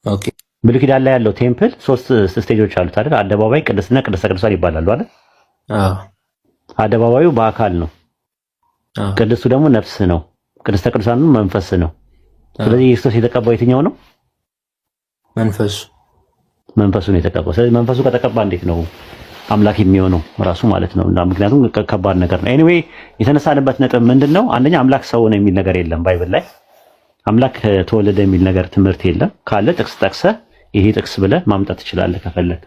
ኦኬ። ብሉይ ኪዳን ላይ ያለው ቴምፕል 3 ስቴጆች አሉት አይደል? አደባባይ፣ ቅድስና፣ ቅድስተ ቅዱሳን ይባላሉ አይደል? አዎ። አደባባዩ በአካል ነው። ቅድስቱ ደግሞ ነፍስ ነው። ቅድስተ ቅዱሳኑ መንፈስ ነው። ስለዚህ ኢየሱስ የተቀባው የትኛው ነው? መንፈሱን የተቀባው። ስለዚህ መንፈሱ ከተቀባ እንዴት ነው አምላክ የሚሆነው ራሱ ማለት ነው? እና ምክንያቱም ከባድ ነገር ነው። ኤኒዌይ የተነሳንበት ነጥብ ምንድነው? አንደኛ አምላክ ሰው ነው የሚል ነገር የለም ባይብል ላይ። አምላክ ተወለደ የሚል ነገር ትምህርት የለም። ካለ ጥቅስ ጠቅሰህ ይሄ ጥቅስ ብለህ ማምጣት ትችላለህ ከፈለክ።